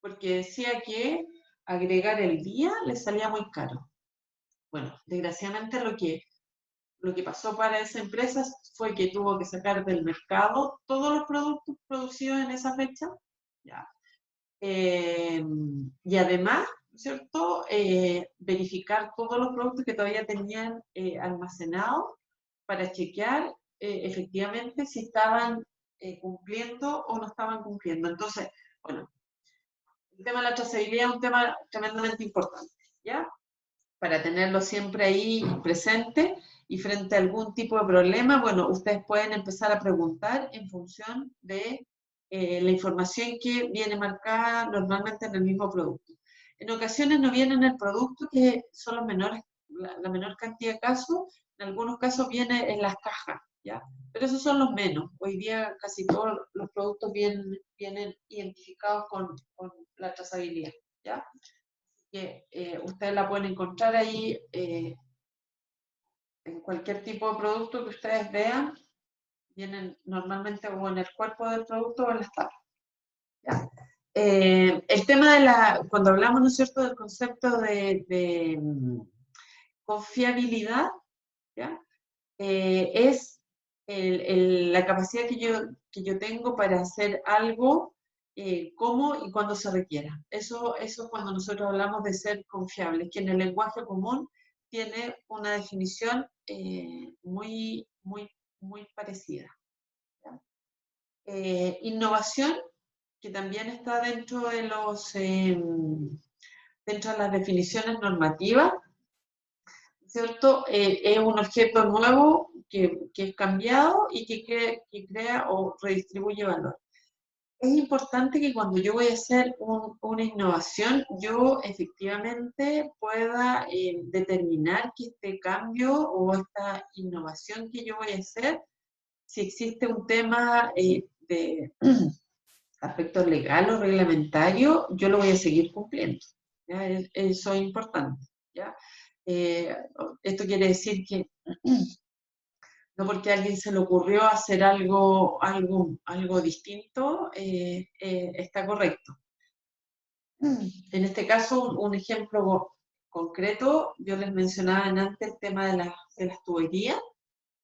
porque decía que agregar el día le salía muy caro. Bueno, desgraciadamente lo que pasó para esa empresa fue que tuvo que sacar del mercado todos los productos producidos en esa fecha, ¿ya? Y además, ¿cierto? Verificar todos los productos que todavía tenían almacenados para chequear efectivamente si estaban cumpliendo o no estaban cumpliendo. Entonces, bueno, el tema de la trazabilidad es un tema tremendamente importante, ¿ya? Para tenerlo siempre ahí presente, y frente a algún tipo de problema, bueno, ustedes pueden empezar a preguntar en función de la información que viene marcada normalmente en el mismo producto. En ocasiones no viene en el producto, que son los menores, la menor cantidad de casos, en algunos casos viene en las cajas, ¿ya? Pero esos son los menos. Hoy día casi todos los productos vienen identificados con la trazabilidad, ¿ya? Que ustedes la pueden encontrar ahí en cualquier tipo de producto que ustedes vean, vienen normalmente o en el cuerpo del producto o en las tablas. ¿Ya? El tema cuando hablamos, ¿no es cierto?, del concepto de confiabilidad, ¿ya? Es la capacidad que yo tengo para hacer algo cómo y cuando se requiera. Eso es cuando nosotros hablamos de ser confiables, que en el lenguaje común tiene una definición muy parecida. ¿Ya? Innovación, que también está dentro de dentro de las definiciones normativas, ¿cierto? Es un objeto nuevo que es cambiado y que crea o redistribuye valor. Es importante que cuando yo voy a hacer una innovación, yo efectivamente pueda determinar que este cambio o esta innovación que yo voy a hacer, si existe un tema de aspecto legal o reglamentario, yo lo voy a seguir cumpliendo. ¿Ya? Eso es importante. ¿Ya? Esto quiere decir que no porque a alguien se le ocurrió hacer algo distinto, está correcto. En este caso, un ejemplo concreto, yo les mencionaba antes el tema de las tuberías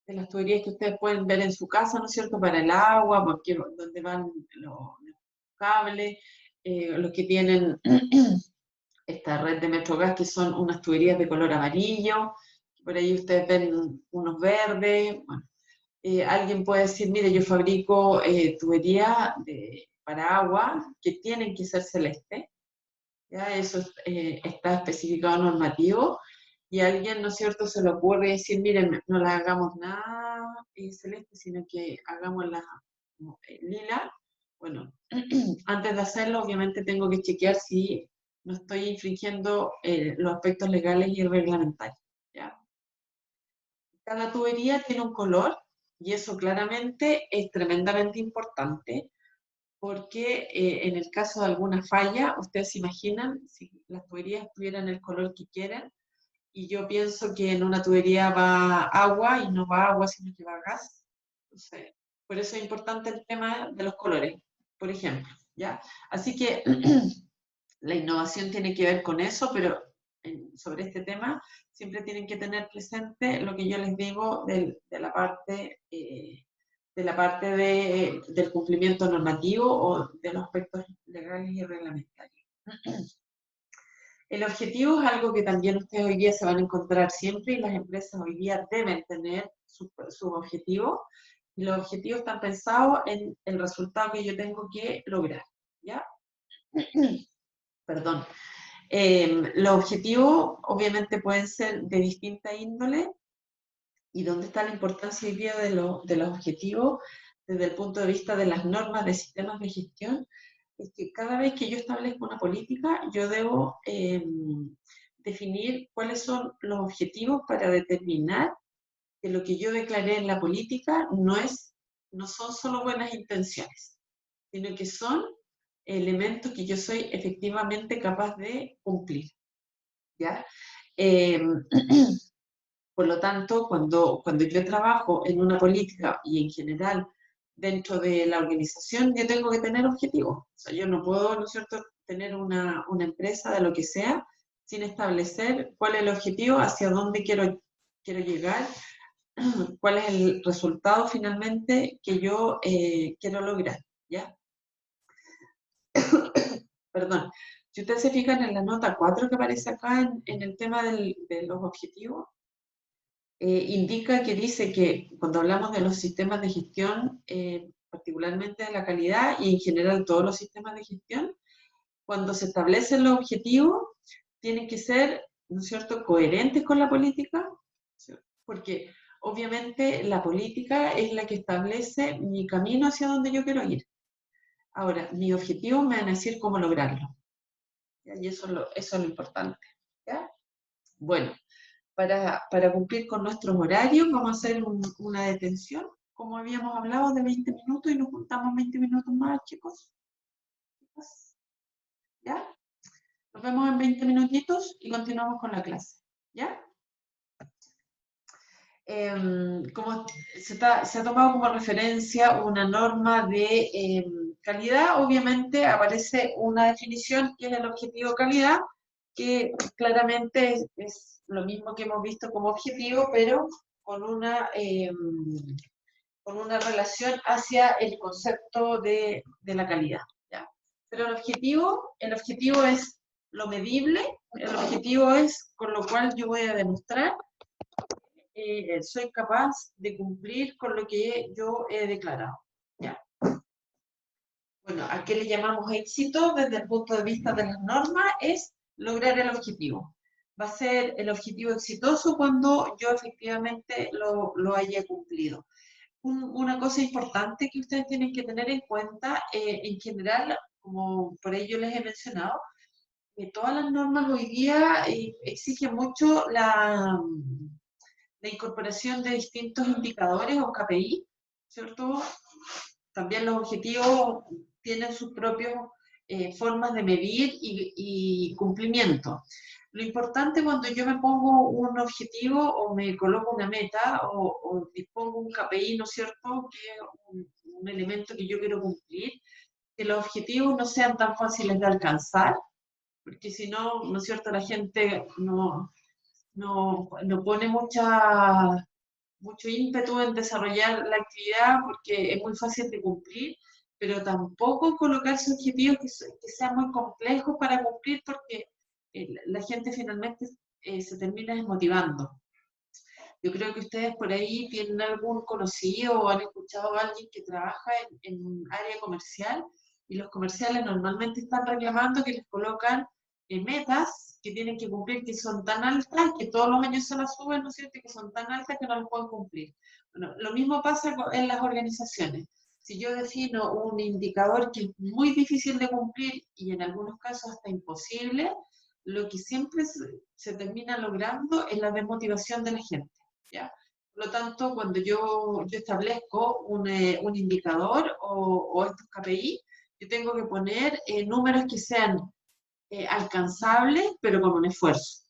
que ustedes pueden ver en su casa, ¿no es cierto?, para el agua, porque donde van los cables, los que tienen esta red de Metrogas, que son unas tuberías de color amarillo, por ahí ustedes ven unos verdes. Bueno, alguien puede decir, mire, yo fabrico tuberías para agua que tienen que ser celestes, ¿ya? Eso está especificado normativo, y a alguien, ¿no es cierto?, se le ocurre decir, miren, no las hagamos nada celeste, sino que hagámoslas lila. Bueno, antes de hacerlo, obviamente tengo que chequear si no estoy infringiendo los aspectos legales y reglamentarios, ¿ya? Cada tubería tiene un color, Y eso claramente es tremendamente importante, porque en el caso de alguna falla, ustedes se imaginan, si las tuberías tuvieran el color que quieren, y yo pienso que en una tubería va agua y no va agua, sino que va gas. Entonces, por eso es importante el tema de los colores, por ejemplo, ¿ya? Así que la innovación tiene que ver con eso, pero sobre este tema siempre tienen que tener presente lo que yo les digo de la parte, del cumplimiento normativo o de los aspectos legales y reglamentarios. El objetivo es algo que también ustedes hoy día se van a encontrar siempre y las empresas hoy día deben tener sus objetivos. Y los objetivos están pensados en el resultado que yo tengo que lograr, ¿ya? Perdón. Los objetivos obviamente pueden ser de distinta índole, y dónde está la importancia hoy día de los objetivos desde el punto de vista de las normas de sistemas de gestión, es que cada vez que yo establezco una política, yo debo definir cuáles son los objetivos para determinar que lo que yo declaré en la política no son solo buenas intenciones, sino que son elementos que yo soy efectivamente capaz de cumplir, ¿ya? Por lo tanto, cuando yo trabajo en una política y en general dentro de la organización, yo tengo que tener objetivos. O sea, yo no puedo, ¿no es cierto?, tener una empresa de lo que sea sin establecer cuál es el objetivo, hacia dónde quiero llegar, cuál es el resultado finalmente que yo quiero lograr, ¿ya? Perdón. Si ustedes se fijan en la nota 4 que aparece acá en el tema de los objetivos, indica que dice que cuando hablamos de los sistemas de gestión, particularmente de la calidad y en general todos los sistemas de gestión, cuando se establecen los objetivos, tienen que ser, ¿no es cierto?, coherentes con la política, ¿sí? Porque obviamente la política es la que establece mi camino hacia donde yo quiero ir. Ahora, mis objetivos me van a decir cómo lograrlo, ¿ya? Y eso es lo importante, ¿ya? Bueno. Para cumplir con nuestros horarios, vamos a hacer una detención, como habíamos hablado, de 20 minutos, y nos juntamos 20 minutos más, chicos. ¿Ya? Nos vemos en 20 minutitos y continuamos con la clase. ¿Ya? Como se ha tomado como referencia una norma de calidad, obviamente aparece una definición que es el objetivo calidad, que claramente es lo mismo que hemos visto como objetivo, pero con una relación hacia el concepto de la calidad, ¿ya? Pero el objetivo es lo medible, el objetivo es con lo cual yo voy a demostrar soy capaz de cumplir con lo que yo he declarado, ¿ya? Bueno, ¿a qué le llamamos éxito desde el punto de vista de las normas? Es lograr el objetivo. Va a ser el objetivo exitoso cuando yo efectivamente lo haya cumplido. Una cosa importante que ustedes tienen que tener en cuenta, en general, como por ello les he mencionado, que todas las normas hoy día exigen mucho la incorporación de distintos indicadores o KPI, ¿cierto? También los objetivos tienen sus propias formas de medir y cumplimiento. Lo importante cuando yo me pongo un objetivo o me coloco una meta o dispongo un KPI, ¿no es cierto?, que es un elemento que yo quiero cumplir, que los objetivos no sean tan fáciles de alcanzar, porque si no, ¿no es cierto?, la gente no pone mucho ímpetu en desarrollar la actividad porque es muy fácil de cumplir, pero tampoco colocarse objetivos que sean muy complejos para cumplir, porque la gente finalmente se termina desmotivando. Yo creo que ustedes por ahí tienen algún conocido o han escuchado a alguien que trabaja en un área comercial, y los comerciales normalmente están reclamando que les colocan metas que tienen que cumplir, que son tan altas, que todos los años se las suben, ¿no es cierto?, que son tan altas que no las pueden cumplir. Bueno, lo mismo pasa en las organizaciones. Si yo defino un indicador que es muy difícil de cumplir y en algunos casos hasta imposible, lo que siempre se termina logrando es la desmotivación de la gente, ¿ya? Por lo tanto, cuando yo establezco un indicador o estos KPI, yo tengo que poner números que sean alcanzables, pero con un esfuerzo.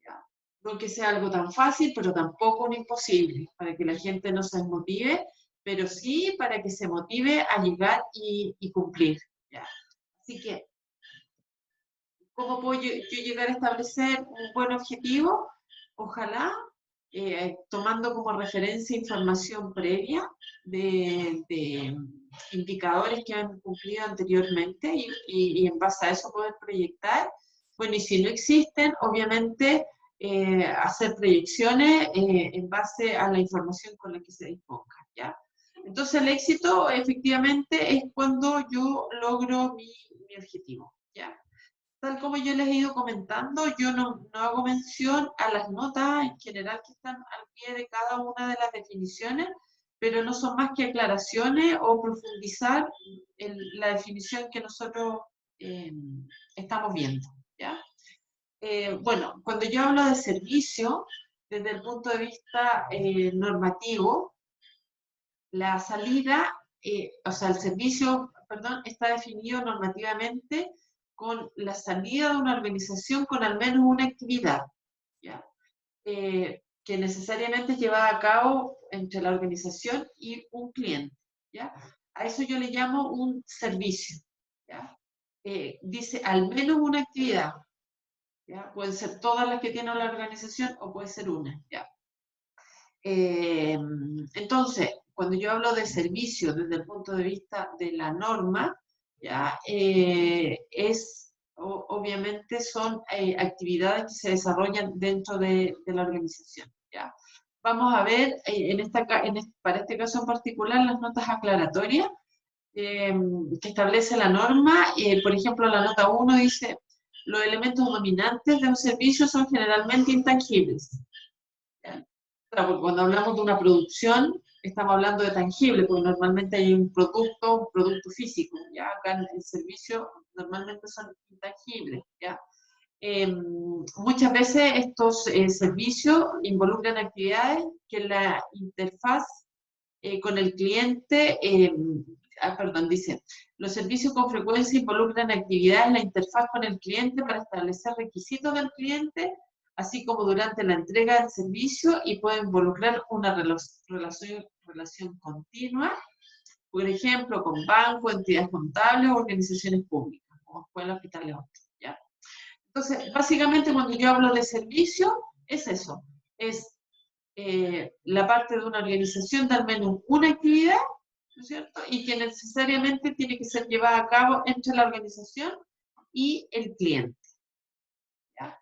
¿Ya? No que sea algo tan fácil, pero tampoco un imposible, para que la gente no se desmotive, pero sí para que se motive a llegar y cumplir. ¿Ya? Así que, ¿cómo puedo yo llegar a establecer un buen objetivo? Ojalá tomando como referencia información previa de indicadores que han cumplido anteriormente y en base a eso poder proyectar. Bueno, y si no existen, obviamente hacer proyecciones en base a la información con la que se disponga, ¿ya? Entonces el éxito efectivamente es cuando yo logro mi objetivo, ¿ya? Tal como yo les he ido comentando, yo no hago mención a las notas en general que están al pie de cada una de las definiciones, pero no son más que aclaraciones o profundizar en la definición que nosotros estamos viendo, ¿ya? Bueno, cuando yo hablo de servicio, desde el punto de vista normativo, la salida, o sea, el servicio, perdón, está definido normativamente con la salida de una organización con al menos una actividad, ¿ya? Que necesariamente es llevada a cabo entre la organización y un cliente, ¿ya? A eso yo le llamo un servicio, ¿ya? Dice al menos una actividad, ¿ya? Pueden ser todas las que tiene la organización o puede ser una, ¿ya? Entonces, cuando yo hablo de servicio desde el punto de vista de la norma, ¿ya? Obviamente son actividades que se desarrollan dentro de la organización, ¿ya? Vamos a ver para este caso en particular las notas aclaratorias que establece la norma. Por ejemplo, la nota 1 dice, los elementos dominantes de un servicio son generalmente intangibles. ¿Ya? Claro, porque cuando hablamos de una producción, estamos hablando de tangible, porque normalmente hay un producto físico, ¿ya? Acá en el servicio normalmente son intangibles, ¿ya? Muchas veces estos servicios involucran actividades que la interfaz con el cliente, perdón, dice, los servicios con frecuencia involucran actividades en la interfaz con el cliente para establecer requisitos del cliente, así como durante la entrega del servicio, y puede involucrar una relación continua, por ejemplo, con bancos, entidades contables o organizaciones públicas, como escuelas, hospitales, otros, ¿ya? Entonces, básicamente cuando yo hablo de servicio, es eso, es la parte de una organización de al menos una actividad, ¿no es cierto? Y que necesariamente tiene que ser llevada a cabo entre la organización y el cliente, ¿ya?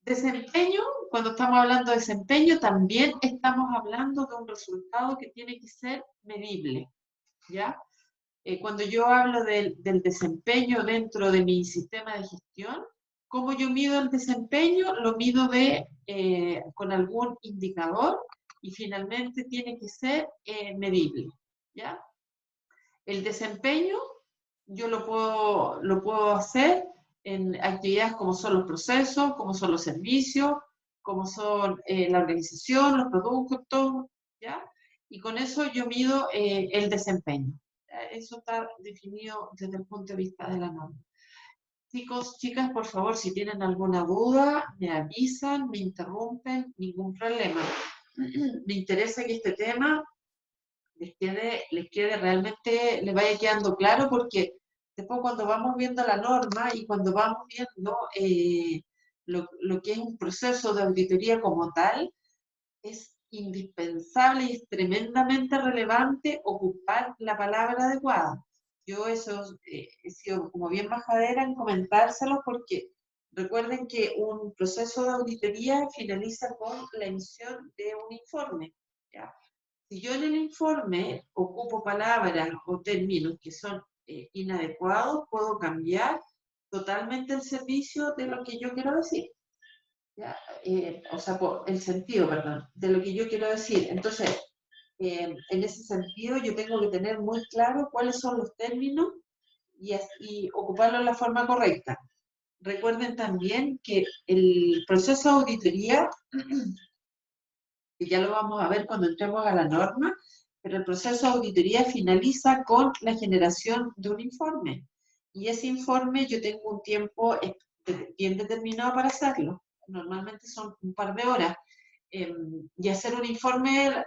Desempeño, cuando estamos hablando de desempeño, también estamos hablando de un resultado que tiene que ser medible, ¿ya? Cuando yo hablo del desempeño dentro de mi sistema de gestión, ¿cómo yo mido el desempeño? Lo mido con algún indicador y finalmente tiene que ser medible, ¿ya? El desempeño yo lo puedo hacer en actividades como son los procesos, como son los servicios, como son la organización, los productos, todo, ¿ya? Y con eso yo mido el desempeño. Eso está definido desde el punto de vista de la norma. Chicos, chicas, por favor, si tienen alguna duda, me avisan, me interrumpen, ningún problema. Me interesa que este tema les quede realmente, les vaya quedando claro, porque después cuando vamos viendo la norma y cuando vamos viendo lo que es un proceso de auditoría como tal, es indispensable y es tremendamente relevante ocupar la palabra adecuada. Yo eso he sido como bien majadera en comentárselos, porque recuerden que un proceso de auditoría finaliza con la emisión de un informe, ¿ya? Si yo en el informe ocupo palabras o términos que son inadecuados, puedo cambiar totalmente el servicio de lo que yo quiero decir. ¿Ya? O sea, el sentido, perdón, de lo que yo quiero decir. Entonces, en ese sentido, yo tengo que tener muy claro cuáles son los términos y ocuparlos de la forma correcta. Recuerden también que el proceso de auditoría que ya lo vamos a ver cuando entremos a la norma, pero el proceso de auditoría finaliza con la generación de un informe. Y ese informe yo tengo un tiempo bien determinado para hacerlo. Normalmente son un par de horas. Y hacer un informe,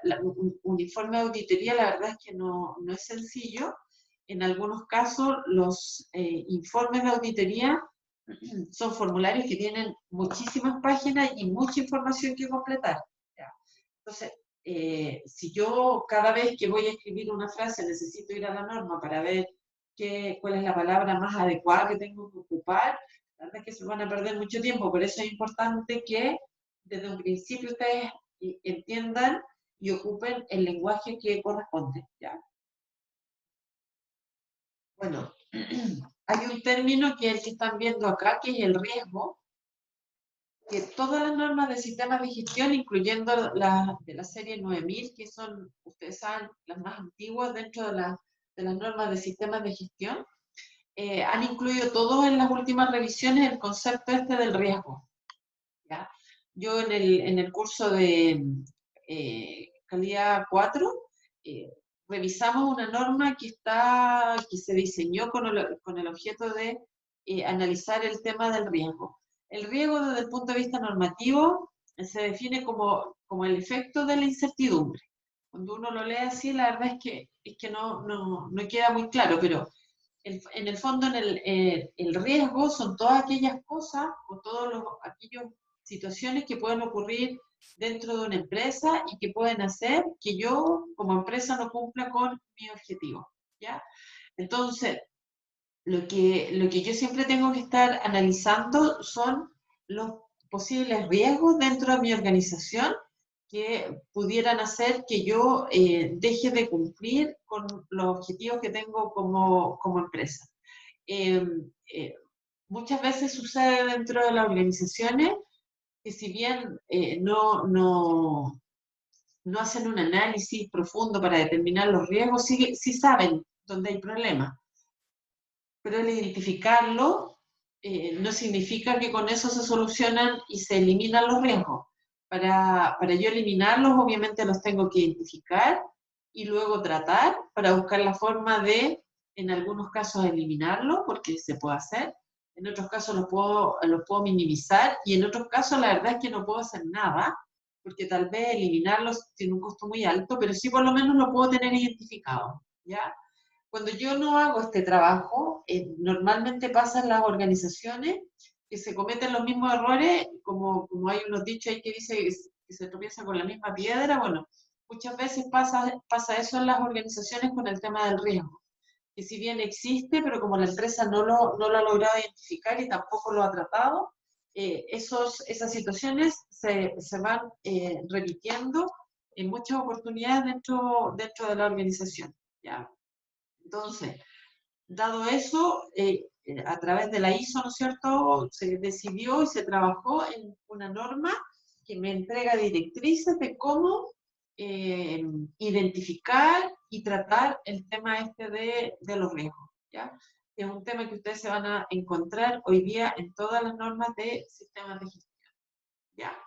un informe de auditoría, la verdad es que no es sencillo. En algunos casos, los informes de auditoría son formularios que tienen muchísimas páginas y mucha información que completar. ¿Ya? Entonces, si yo cada vez que voy a escribir una frase necesito ir a la norma para ver cuál es la palabra más adecuada que tengo que ocupar, la verdad es que se van a perder mucho tiempo. Por eso es importante que desde un principio ustedes entiendan y ocupen el lenguaje que corresponde. ¿Ya? Bueno, hay un término que es el que están viendo acá, que es el riesgo, que todas las normas de sistemas de gestión, incluyendo de la serie 9000, que son, ustedes saben, las más antiguas dentro de las normas de sistemas de gestión, han incluido todos en las últimas revisiones el concepto este del riesgo. ¿Ya? Yo en el curso de calidad 4, revisamos una norma que se diseñó con el objeto de analizar el tema del riesgo. El riesgo desde el punto de vista normativo se define como el efecto de la incertidumbre. Cuando uno lo lee así, la verdad es que no queda muy claro, pero en el fondo el riesgo son todas aquellas cosas o aquellas situaciones que pueden ocurrir dentro de una empresa y que pueden hacer que yo como empresa no cumpla con mi objetivo. ¿Ya? Entonces, lo que yo siempre tengo que estar analizando son los posibles riesgos dentro de mi organización que pudieran hacer que yo deje de cumplir con los objetivos que tengo como empresa. Eh, eh, Muchas veces sucede dentro de las organizaciones que si bien no hacen un análisis profundo para determinar los riesgos, sí saben dónde hay problemas, pero el identificarlo no significa que con eso se solucionan y se eliminan los riesgos. Para yo eliminarlos, obviamente los tengo que identificar y luego tratar para buscar la forma de, en algunos casos, eliminarlos, porque se puede hacer, en otros casos los puedo minimizar, y en otros casos la verdad es que no puedo hacer nada, porque tal vez eliminarlos tiene un costo muy alto, pero sí por lo menos lo puedo tener identificado, ¿ya? Cuando yo no hago este trabajo, normalmente pasa en las organizaciones que se cometen los mismos errores, como hay unos dichos ahí que dice que se tropieza con la misma piedra. Bueno, muchas veces pasa eso en las organizaciones con el tema del riesgo, que si bien existe, pero como la empresa no lo ha logrado identificar y tampoco lo ha tratado, esas situaciones se van repitiendo en muchas oportunidades dentro de la organización. ¿Ya? Entonces, dado eso, a través de la ISO, ¿no es cierto?, se decidió y se trabajó en una norma que me entrega directrices de cómo identificar y tratar el tema este de los riesgos, ¿ya? Es un tema que ustedes se van a encontrar hoy día en todas las normas de sistemas de gestión, ¿ya?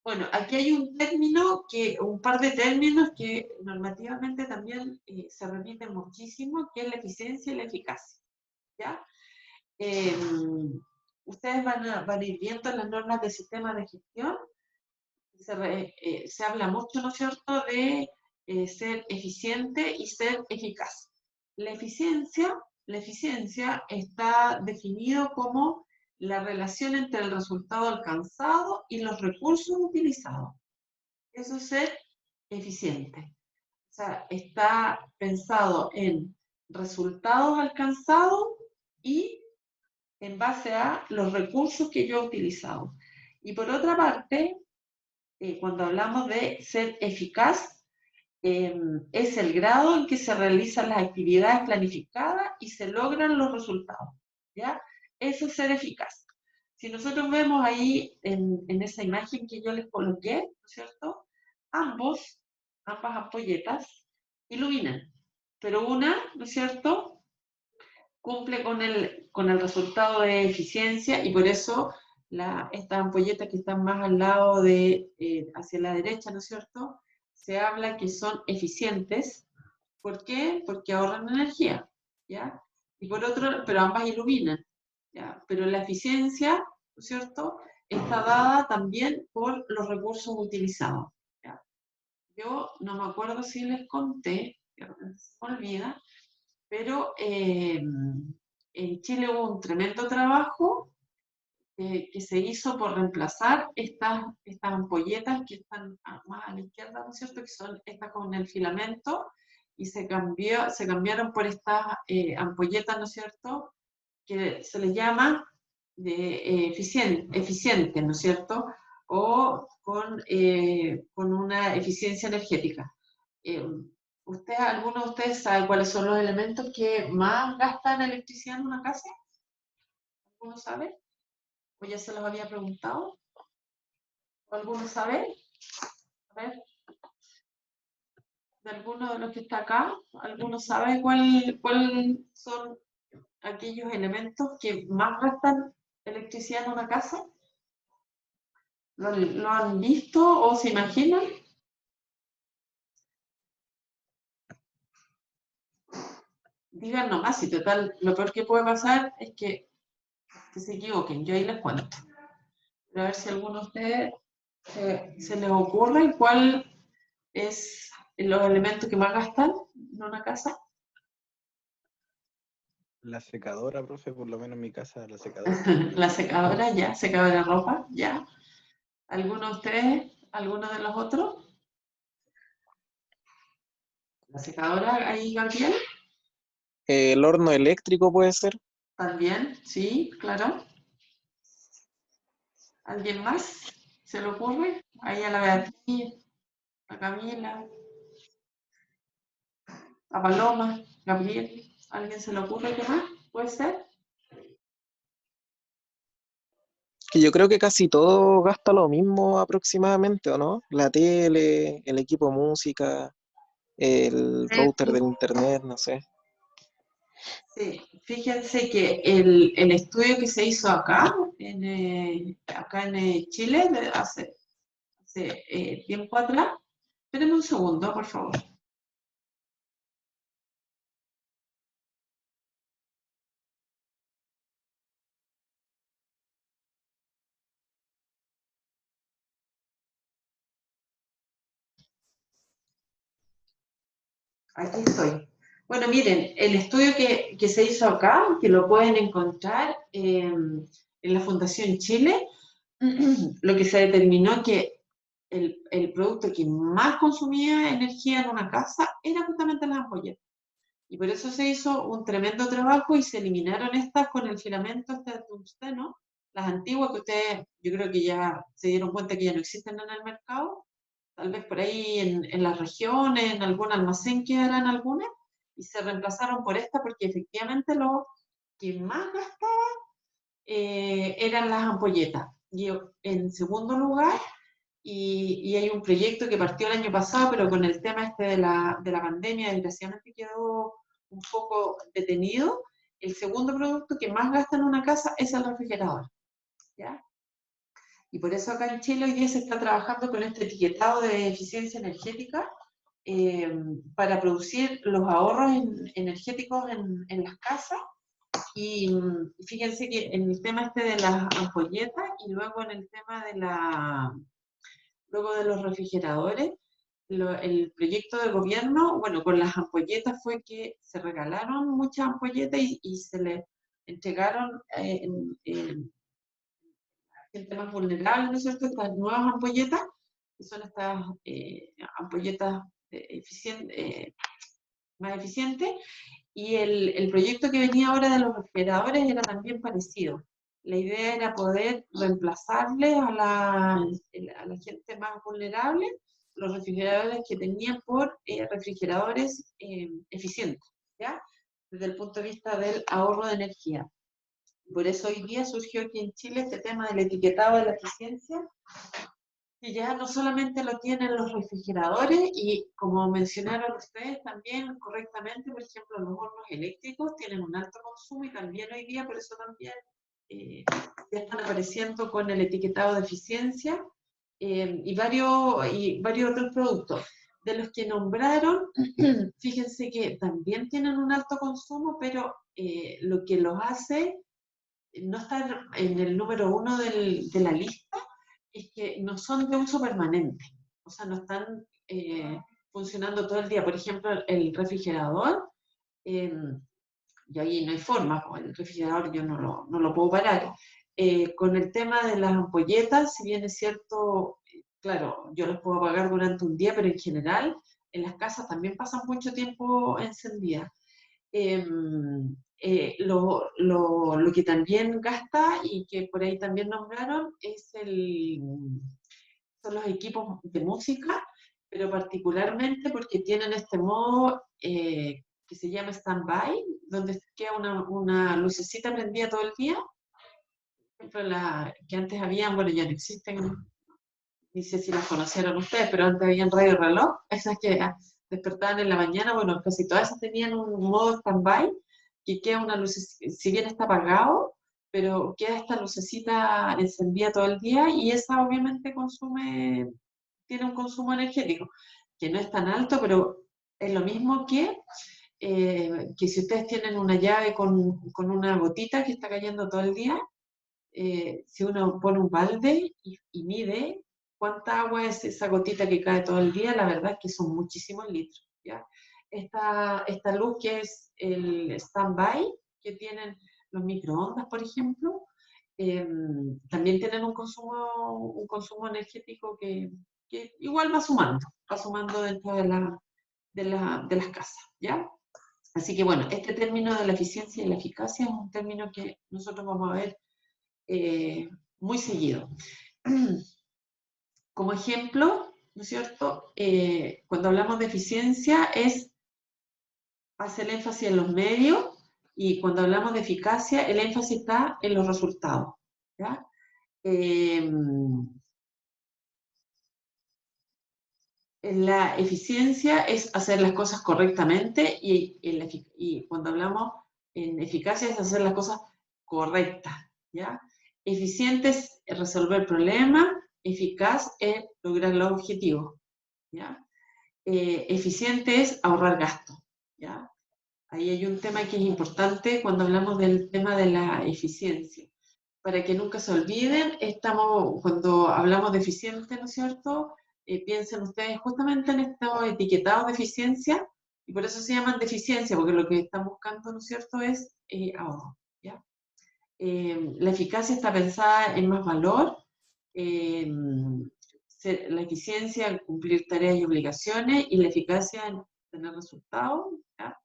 Bueno, aquí hay un par de términos que normativamente también se repiten muchísimo, que es la eficiencia y la eficacia, ¿ya? Eh, Ustedes van a ir viendo en las normas de sistemas de gestión, se habla mucho, ¿no es cierto?, de ser eficiente y ser eficaz. La eficiencia está definido como la relación entre el resultado alcanzado y los recursos utilizados. Eso es ser eficiente. O sea, está pensado en resultados alcanzados y en base a los recursos que yo he utilizado. Y por otra parte, cuando hablamos de ser eficaz, es el grado en que se realizan las actividades planificadas y se logran los resultados, ¿ya? Eso es ser eficaz. Si nosotros vemos ahí en esa imagen que yo les coloqué, ¿no es cierto?, ambas ampolletas iluminan, pero una, ¿no es cierto?, cumple con el resultado de eficiencia y por eso estas ampolletas que están más al lado de, hacia la derecha, ¿no es cierto? Se habla que son eficientes. ¿Por qué? Porque ahorran energía, ¿ya? Y por otro, pero ambas iluminan, ¿ya? Pero la eficiencia, ¿no es cierto?, está dada también por los recursos utilizados, ¿ya? Yo no me acuerdo si les conté, que se me olvida, pero en Chile hubo un tremendo trabajo que se hizo por reemplazar estas ampolletas que están más a la izquierda, ¿no es cierto?, que son estas con el filamento, y se cambiaron por estas ampolletas, ¿no es cierto?, que se les llama eficiente, ¿no es cierto?, o con una eficiencia energética. ¿Alguno de ustedes sabe cuáles son los elementos que más gastan electricidad en una casa? ¿Alguno sabe? ¿O ya se los había preguntado? ¿O alguno sabe? A ver, de alguno de los que está acá, ¿alguno sabe cuál son aquellos elementos que más gastan electricidad en una casa? ¿Lo han visto o se imaginan? Digan nomás, si total, lo peor que puede pasar es que se equivoquen, yo ahí les cuento. Pero a ver si a alguno de ustedes se les ocurre cuál es los elementos que más gastan en una casa. La secadora, profe, por lo menos en mi casa, la secadora. La secadora, ya, secadora de ropa, ya. ¿Alguno de ustedes? ¿Alguno de los otros? La secadora, ahí, Gabriel. El horno eléctrico puede ser. También, sí, claro. ¿Alguien más se le ocurre? Ahí a la Beatriz, a Camila, a Paloma, Gabriel. ¿Alguien se le ocurre qué más? ¿Puede ser? Que yo creo que casi todo gasta lo mismo aproximadamente, ¿o no? La tele, el equipo de música, el router del internet, no sé. Sí, fíjense que el estudio que se hizo acá, acá en Chile, hace tiempo atrás. Espérenme un segundo, por favor. Aquí estoy. Bueno, miren, el estudio que se hizo acá, que lo pueden encontrar en la Fundación Chile, lo que se determinó que el producto que más consumía energía en una casa era justamente las ampolletas. Y por eso se hizo un tremendo trabajo y se eliminaron estas con el filamento este de tungsteno, las antiguas que ustedes, yo creo que ya se dieron cuenta que ya no existen en el mercado, tal vez por ahí en las regiones, en algún almacén quedarán algunas, y se reemplazaron por esta porque efectivamente lo que más gastaba eran las ampolletas. Y en segundo lugar, y hay un proyecto que partió el año pasado, pero con el tema este de la pandemia, desgraciadamente quedó un poco detenido. El segundo producto que más gasta en una casa es el refrigerador, ¿ya? Y por eso acá en Chile hoy día se está trabajando con este etiquetado de eficiencia energética para producir los ahorros energéticos en las casas. Y fíjense que en el tema este de las ampolletas y luego en el tema luego de los refrigeradores, el proyecto de gobierno, bueno, con las ampolletas fue que se regalaron muchas ampolletas y se le entregaron gente más vulnerable, ¿no es cierto?, estas nuevas ampolletas, que son estas ampolletas más eficientes, y el proyecto que venía ahora de los refrigeradores era también parecido. La idea era poder reemplazarle a la gente más vulnerable los refrigeradores que tenían por refrigeradores eficientes, ¿ya? Desde el punto de vista del ahorro de energía. Por eso hoy día surgió aquí en Chile este tema del etiquetado de la eficiencia, que ya no solamente lo tienen los refrigeradores, y como mencionaron ustedes también correctamente, por ejemplo, los hornos eléctricos tienen un alto consumo y también hoy día por eso también ya están apareciendo con el etiquetado de eficiencia y varios otros productos. De los que nombraron, fíjense que también tienen un alto consumo, pero lo que los hace no estar en el número 1 de la lista es que no son de uso permanente, o sea, no están funcionando todo el día. Por ejemplo, el refrigerador, y ahí no hay forma, pues, el refrigerador yo no lo puedo parar. Con el tema de las ampolletas, si bien es cierto, claro, yo las puedo apagar durante un día, pero en general en las casas también pasan mucho tiempo encendidas. Lo que también gasta y que por ahí también nombraron son los equipos de música, pero particularmente porque tienen este modo que se llama stand-by, donde queda una lucecita prendida todo el día. Por ejemplo, que antes habían, bueno, ya no existen, no sé si las conocieron ustedes, pero antes habían radio reloj, esas que despertaban en la mañana, bueno, casi todas esas tenían un modo stand-by, que queda una luz, si bien está apagado, pero queda esta lucecita encendida todo el día y esa obviamente tiene un consumo energético, que no es tan alto, pero es lo mismo que si ustedes tienen una llave con una gotita que está cayendo todo el día, si uno pone un balde y mide cuánta agua es esa gotita que cae todo el día, la verdad es que son muchísimos litros, ¿ya? Esta luz que es el stand-by, que tienen los microondas, por ejemplo, también tienen un consumo energético que igual va sumando dentro de las casas, ¿ya? Así que bueno, este término de la eficiencia y la eficacia es un término que nosotros vamos a ver muy seguido. Como ejemplo, ¿no es cierto? Cuando hablamos de eficiencia hace el énfasis en los medios y cuando hablamos de eficacia el énfasis está en los resultados, ¿ya? La eficiencia es hacer las cosas correctamente y cuando hablamos en eficacia es hacer las cosas correctas, ¿ya? Eficiente es resolver problemas, eficaz es lograr los objetivos, ¿ya? Eficiente es ahorrar gasto, ¿ya? Ahí hay un tema que es importante cuando hablamos del tema de la eficiencia. Para que nunca se olviden, cuando hablamos de eficiente, ¿no es cierto? Piensen ustedes justamente en estos etiquetados de eficiencia, y por eso se llaman de eficiencia, porque lo que están buscando, ¿no es cierto?, es ahorro, ¿ya? La eficacia está pensada en más valor, la eficiencia en cumplir tareas y obligaciones, y la eficacia en tener resultados, ¿ya?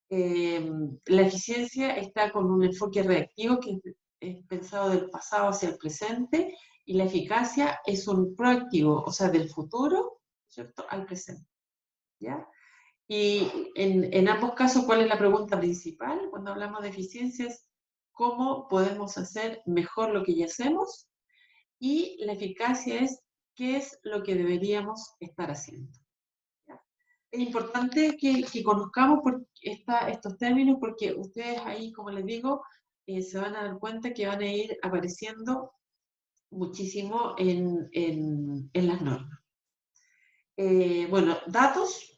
La eficiencia está con un enfoque reactivo que es pensado del pasado hacia el presente y la eficacia es un proactivo, o sea, del futuro, ¿cierto?, al presente, ¿ya? Y en ambos casos, ¿cuál es la pregunta principal? Cuando hablamos de eficiencia es cómo podemos hacer mejor lo que ya hacemos y la eficacia es qué es lo que deberíamos estar haciendo. Es importante que conozcamos estos términos porque ustedes ahí, como les digo, se van a dar cuenta que van a ir apareciendo muchísimo en las normas. Bueno, datos,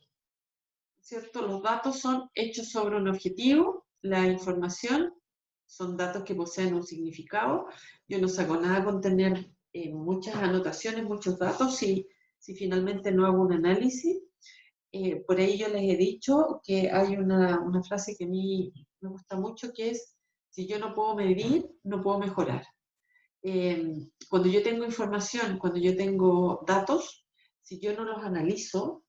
¿cierto? Los datos son hechos sobre un objetivo, la información son datos que poseen un significado. Yo no saco nada con tener muchas anotaciones, muchos datos, si finalmente no hago un análisis. Por ahí yo les he dicho que hay una frase que a mí me gusta mucho, que es, si yo no puedo medir, no puedo mejorar. Cuando yo tengo información, cuando yo tengo datos, si yo no los analizo,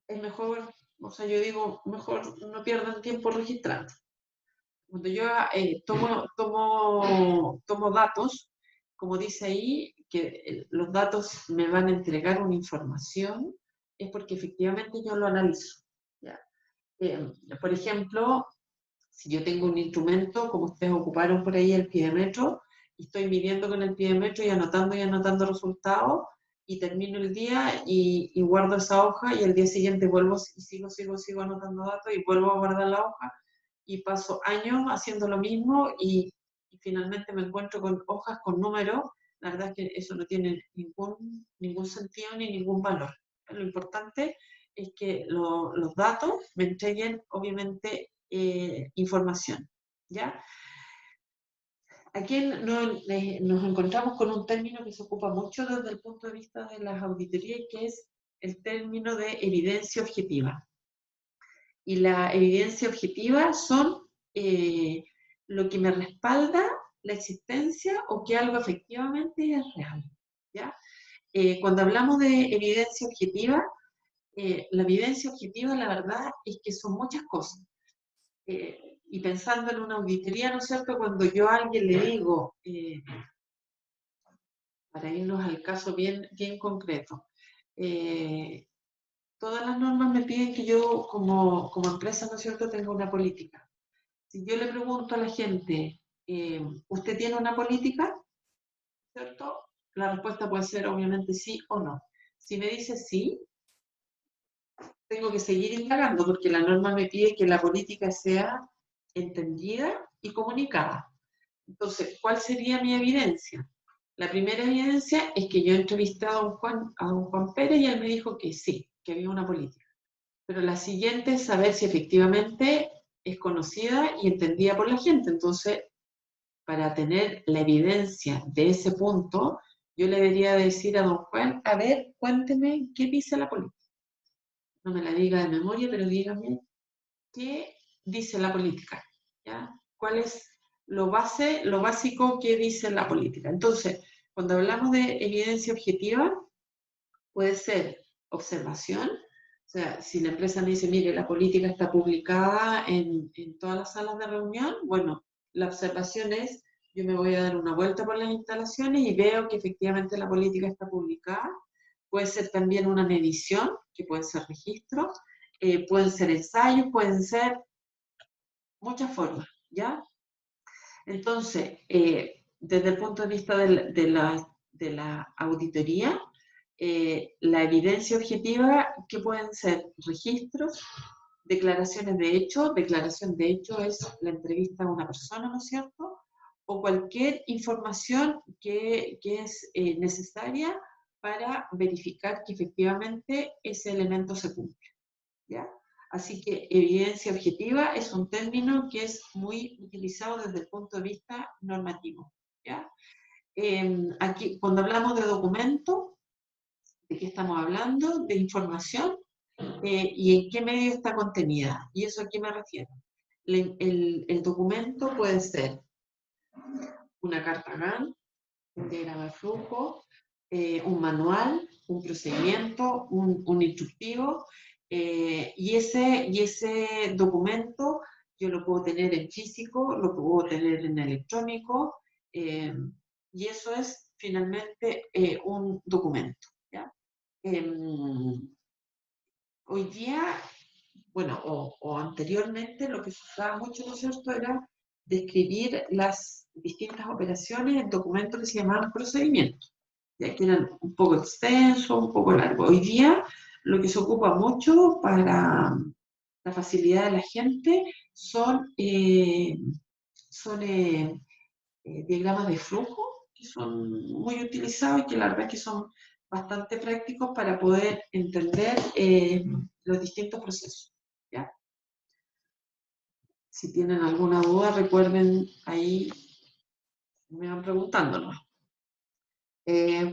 es mejor, o sea, yo digo, mejor no pierdan tiempo registrando. Cuando yo tomo datos, como dice ahí, que los datos me van a entregar una información, es porque efectivamente yo lo analizo, ¿ya? Por ejemplo, si yo tengo un instrumento, como ustedes ocuparon por ahí el piedímetro, y estoy midiendo con el piedímetro y anotando resultados, y termino el día y guardo esa hoja, y el día siguiente vuelvo y sigo anotando datos, y vuelvo a guardar la hoja, y paso años haciendo lo mismo, y y finalmente me encuentro con hojas con números, la verdad es que eso no tiene ningún sentido ni ningún valor. Lo importante es que los datos me entreguen, obviamente, información, ¿ya? Aquí nos encontramos con un término que se ocupa mucho desde el punto de vista de las auditorías, que es el término de evidencia objetiva. Y la evidencia objetiva son lo que me respalda la existencia o que algo efectivamente es real, ¿ya? Cuando hablamos de evidencia objetiva, la evidencia objetiva, la verdad, es que son muchas cosas. Y pensando en una auditoría, ¿no es cierto? Cuando yo a alguien le digo, para irnos al caso bien concreto, todas las normas me piden que yo, como empresa, ¿no es cierto?, tenga una política. Si yo le pregunto a la gente, ¿usted tiene una política? ¿Cierto? La respuesta puede ser obviamente sí o no. Si me dice sí, tengo que seguir indagando porque la norma me pide que la política sea entendida y comunicada. Entonces, ¿cuál sería mi evidencia? La primera evidencia es que yo entrevisté a don Juan Pérez y él me dijo que sí, que había una política. Pero la siguiente es saber si efectivamente es conocida y entendida por la gente. Entonces, para tener la evidencia de ese punto, yo le debería decir a don Juan, a ver, cuénteme qué dice la política. No me la diga de memoria, pero dígame qué dice la política, ¿ya? ¿Cuál es lo básico que dice la política? Entonces, cuando hablamos de evidencia objetiva, puede ser observación, o sea, si la empresa me dice, mire, la política está publicada en todas las salas de reunión, bueno, la observación es, yo me voy a dar una vuelta por las instalaciones y veo que efectivamente la política está publicada. Puede ser también una medición, que pueden ser registros, pueden ser ensayos, pueden ser muchas formas, ¿ya? Entonces, desde el punto de vista de la auditoría, la evidencia objetiva, que pueden ser registros, declaraciones de hecho. Declaración de hecho es la entrevista a una persona, ¿no es cierto? O cualquier información que es necesaria para verificar que efectivamente ese elemento se cumple, ¿ya? Así que evidencia objetiva es un término que es muy utilizado desde el punto de vista normativo, ¿ya? Aquí, cuando hablamos de documento, ¿de qué estamos hablando? De información y en qué medio está contenida. ¿Y eso a qué me refiero? El documento puede ser una carta GAN, un diagrama de flujo, un manual, un procedimiento, un instructivo, y ese documento yo lo puedo tener en físico, lo puedo tener en electrónico, y eso es finalmente un documento, ¿ya? Hoy día, bueno, o anteriormente, lo que se usaba mucho, ¿no es cierto?, era describir las distintas operaciones en documentos que se llamaban procedimientos, ya que eran un poco extensos, un poco largos. Hoy día, lo que se ocupa mucho para la facilidad de la gente son diagramas de flujo, que son muy utilizados y que la verdad es que son bastante prácticos para poder entender los distintos procesos, ¿ya? Si tienen alguna duda, recuerden ahí, me van preguntándonos.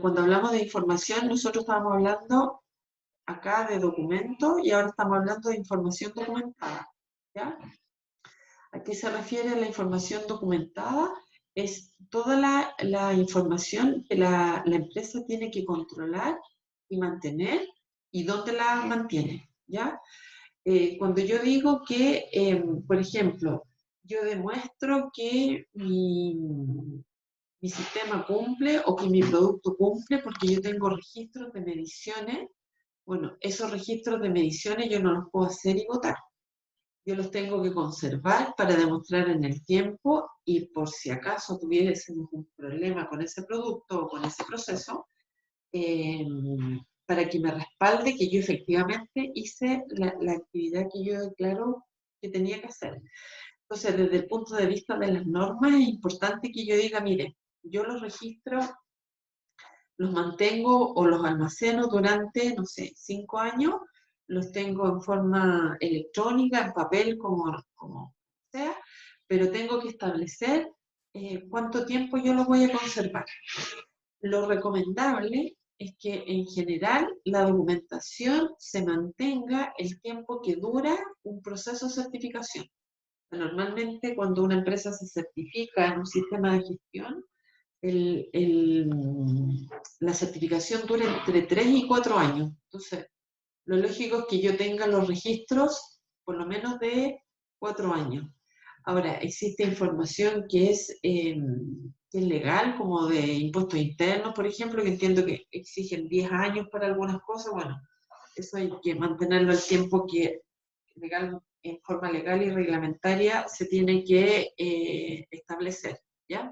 Cuando hablamos de información, nosotros estábamos hablando acá de documento y ahora estamos hablando de información documentada, ¿ya? ¿A qué se refiere la información documentada? Es toda la información que la empresa tiene que controlar y mantener y dónde la mantiene, ¿ya? Cuando yo digo que, por ejemplo, yo demuestro que mi sistema cumple o que mi producto cumple porque yo tengo registros de mediciones, bueno, esos registros de mediciones yo no los puedo hacer y votar. Yo los tengo que conservar para demostrar en el tiempo y por si acaso tuviésemos un problema con ese producto o con ese proceso, para que me respalde que yo efectivamente hice la actividad que yo declaro que tenía que hacer. Entonces, desde el punto de vista de las normas, es importante que yo diga, mire, yo los registros los mantengo o los almaceno durante, no sé, 5 años, los tengo en forma electrónica, en papel, como sea, pero tengo que establecer cuánto tiempo yo los voy a conservar. Lo recomendable es que en general la documentación se mantenga el tiempo que dura un proceso de certificación. Normalmente cuando una empresa se certifica en un sistema de gestión, la certificación dura entre 3 y 4 años. Entonces, lo lógico es que yo tenga los registros por lo menos de 4 años. Ahora, existe información que es legal, como de impuestos internos, por ejemplo, que entiendo que exigen 10 años para algunas cosas. Bueno, eso hay que mantenerlo al tiempo que legal, en forma legal y reglamentaria se tiene que establecer, ¿ya?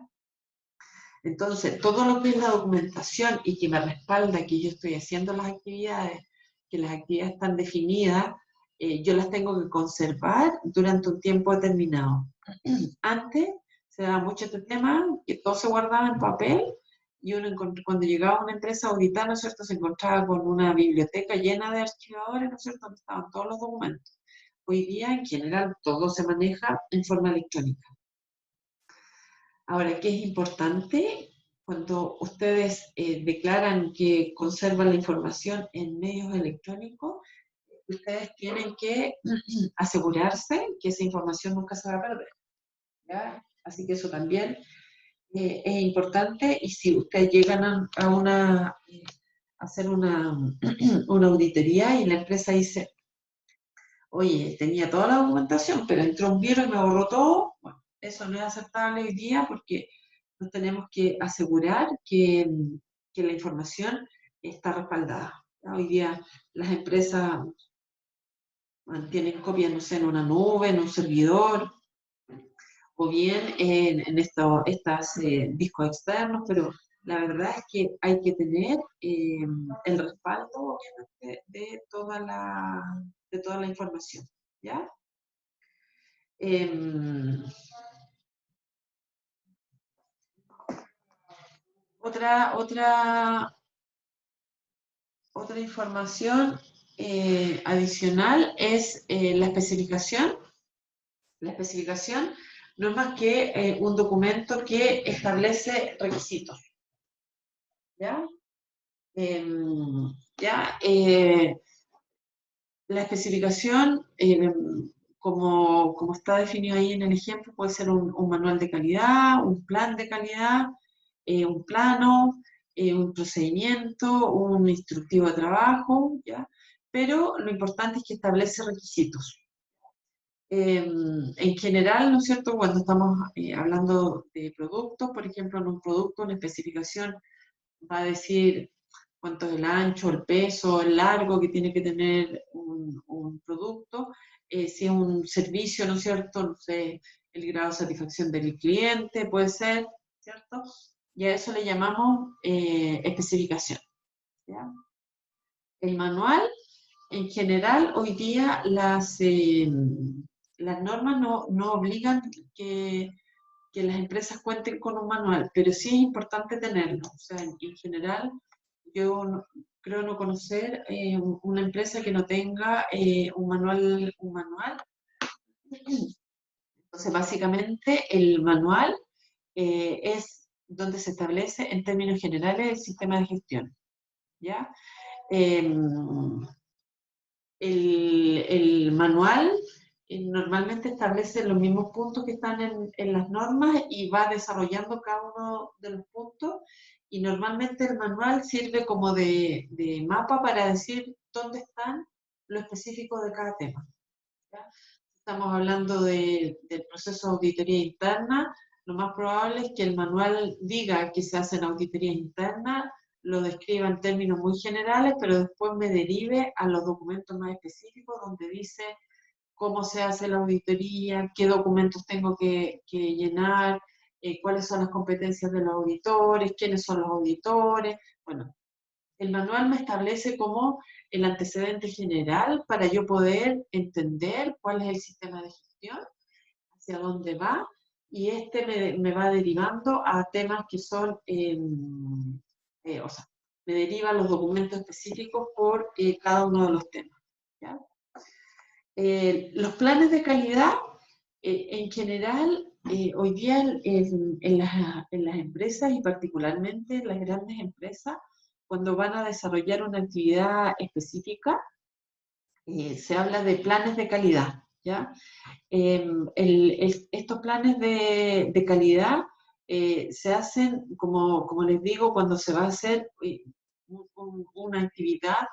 Entonces, todo lo que es la documentación y que me respalda que yo estoy haciendo las actividades, que las actividades están definidas, yo las tengo que conservar durante un tiempo determinado. Antes se daba mucho este tema, que todo se guardaba en papel, y uno cuando llegaba a una empresa a auditar, ¿no es cierto?, se encontraba con una biblioteca llena de archivadores, ¿no es cierto?, donde estaban todos los documentos. Hoy día, en general, todo se maneja en forma electrónica. Ahora, ¿qué es importante? Cuando ustedes declaran que conservan la información en medios electrónicos, ustedes tienen que asegurarse que esa información nunca se va a perder, ¿ya? Así que eso también es importante, y si ustedes llegan a hacer una auditoría y la empresa dice, oye, tenía toda la documentación, pero entró un virus y me borró todo, bueno, eso no es aceptable hoy día porque nos tenemos que asegurar que la información está respaldada. Hoy día las empresas mantienen copias, no sé, en una nube, en un servidor, o bien en estos discos externos, pero la verdad es que hay que tener el respaldo, obviamente, de toda la información, ¿ya? Otra información adicional es la especificación. La especificación no es más que un documento que establece requisitos, ¿ya? La especificación, como está definido ahí en el ejemplo, puede ser un manual de calidad, un plan de calidad, un plano, un procedimiento, un instructivo de trabajo, ¿ya? Pero lo importante es que establece requisitos. En general, ¿no es cierto?, cuando estamos hablando de productos, por ejemplo, en un producto, una especificación va a decir cuánto es el ancho, el peso, el largo que tiene que tener un producto, si es un servicio, ¿no es cierto?, no sé, el grado de satisfacción del cliente puede ser, ¿cierto? Y a eso le llamamos especificación, ¿ya? El manual, en general, hoy día las normas no obligan que las empresas cuenten con un manual, pero sí es importante tenerlo. O sea, en general, yo creo no conocer una empresa que no tenga un manual. Entonces, básicamente, el manual es donde se establece, en términos generales, el sistema de gestión, ¿ya? El manual normalmente establece los mismos puntos que están en las normas y va desarrollando cada uno de los puntos, y normalmente el manual sirve como de mapa para decir dónde están los específicos de cada tema, ¿ya? Estamos hablando del proceso de auditoría interna, lo más probable es que el manual diga que se hacen auditorías internas, lo describa en términos muy generales, pero después me derive a los documentos más específicos donde dice cómo se hace la auditoría, qué documentos tengo que llenar, cuáles son las competencias de los auditores, quiénes son los auditores. Bueno, el manual me establece como el antecedente general para yo poder entender cuál es el sistema de gestión. hacia dónde va, y me va derivando a temas que son, o sea, me deriva los documentos específicos por cada uno de los temas, ¿ya? Los planes de calidad, en general, hoy día en las empresas y particularmente en las grandes empresas, cuando van a desarrollar una actividad específica, se habla de planes de calidad, ¿ya? Estos planes de calidad se hacen, como les digo, cuando se va a hacer una actividad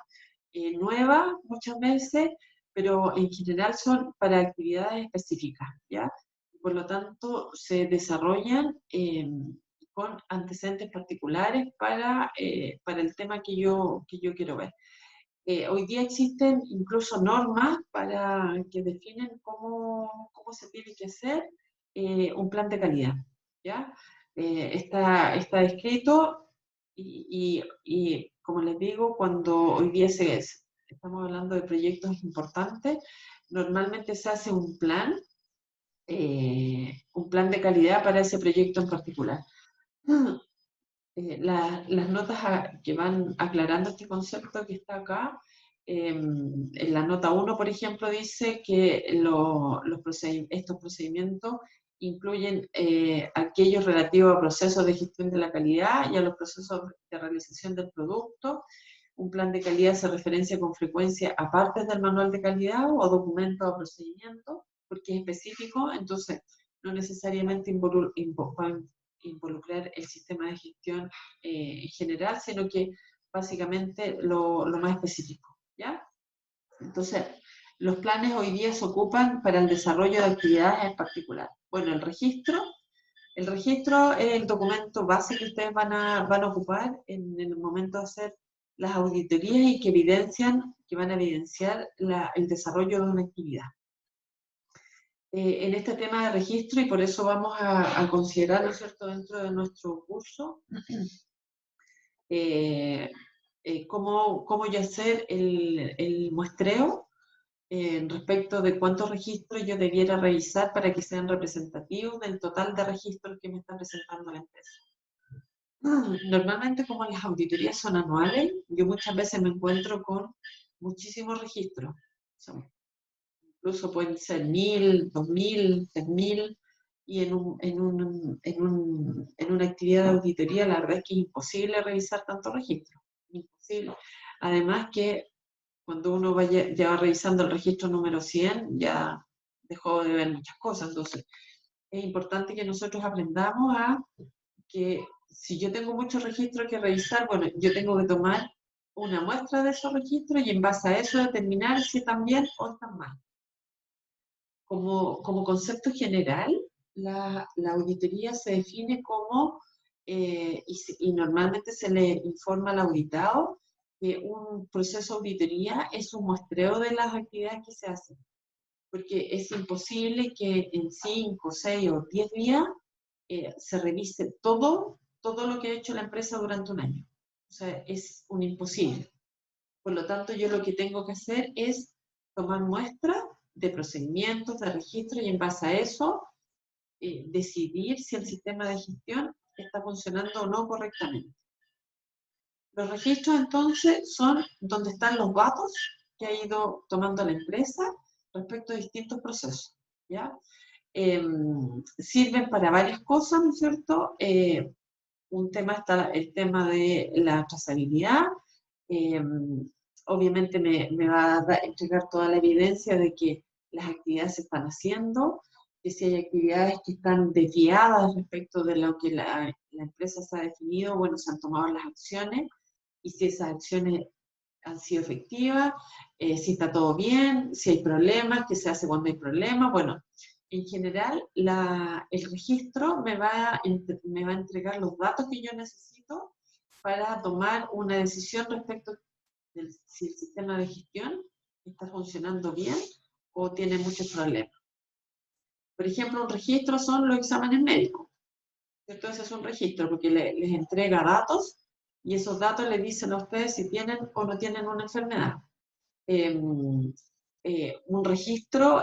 nueva muchas veces, pero en general son para actividades específicas, ¿ya? Por lo tanto, se desarrollan con antecedentes particulares para el tema que yo quiero ver. Hoy día existen incluso normas que definen cómo se tiene que hacer un plan de calidad, ¿ya? Está escrito y, como les digo, cuando hoy día estamos hablando de proyectos importantes, normalmente se hace un plan de calidad para ese proyecto en particular. Las notas que van aclarando este concepto que está acá, en la nota 1, por ejemplo, dice que estos procedimientos incluyen aquellos relativos a procesos de gestión de la calidad y a los procesos de realización del producto. Un plan de calidad se referencia con frecuencia a partes del manual de calidad o documentos o procedimientos, porque es específico, entonces no necesariamente involucrar el sistema de gestión en general, sino que básicamente lo más específico, ¿ya? Entonces, los planes hoy día se ocupan para el desarrollo de actividades en particular. Bueno, el registro es el documento base que ustedes van a ocupar en el momento de hacer las auditorías y que van a evidenciar el desarrollo de una actividad. En este tema de registro, y por eso vamos a considerarlo, ¿cierto?, dentro de nuestro curso, cómo yo hacer el muestreo respecto de cuántos registros yo debiera revisar para que sean representativos del total de registros que me está presentando la empresa. Normalmente, como las auditorías son anuales, yo muchas veces me encuentro con muchísimos registros. Incluso pueden ser 1000, 2000, 3000, y en una actividad de auditoría la verdad es que es imposible revisar tantos registros. Imposible. Además que cuando uno ya va revisando el registro número 100, ya dejó de ver muchas cosas. Entonces, es importante que nosotros aprendamos que si yo tengo muchos registros que revisar, bueno, yo tengo que tomar una muestra de esos registros y en base a eso determinar si están bien o están mal. Como concepto general, la auditoría se define como, y normalmente se le informa al auditado, que un proceso de auditoría es un muestreo de las actividades que se hacen. Porque es imposible que en 5, 6 o 10 días se revise todo lo que ha hecho la empresa durante un año. O sea, es un imposible. Por lo tanto, yo lo que tengo que hacer es tomar muestras de procedimientos, de registro, y en base a eso decidir si el sistema de gestión está funcionando o no correctamente. Los registros, entonces, son donde están los datos que ha ido tomando la empresa respecto a distintos procesos, ¿ya? Sirven para varias cosas, ¿no es cierto? Un tema está el tema de la trazabilidad. Obviamente me va a entregar toda la evidencia de que las actividades se están haciendo, que si hay actividades que están desviadas respecto de lo que la empresa se ha definido, bueno, se han tomado las acciones, y si esas acciones han sido efectivas, si está todo bien, si hay problemas, qué se hace cuando hay problemas. Bueno, en general, el registro me va a entregar los datos que yo necesito para tomar una decisión respecto de si el sistema de gestión está funcionando bien o tiene muchos problemas. Por ejemplo, un registro son los exámenes médicos. Entonces es un registro porque les entrega datos y esos datos les dicen a ustedes si tienen o no tienen una enfermedad. un registro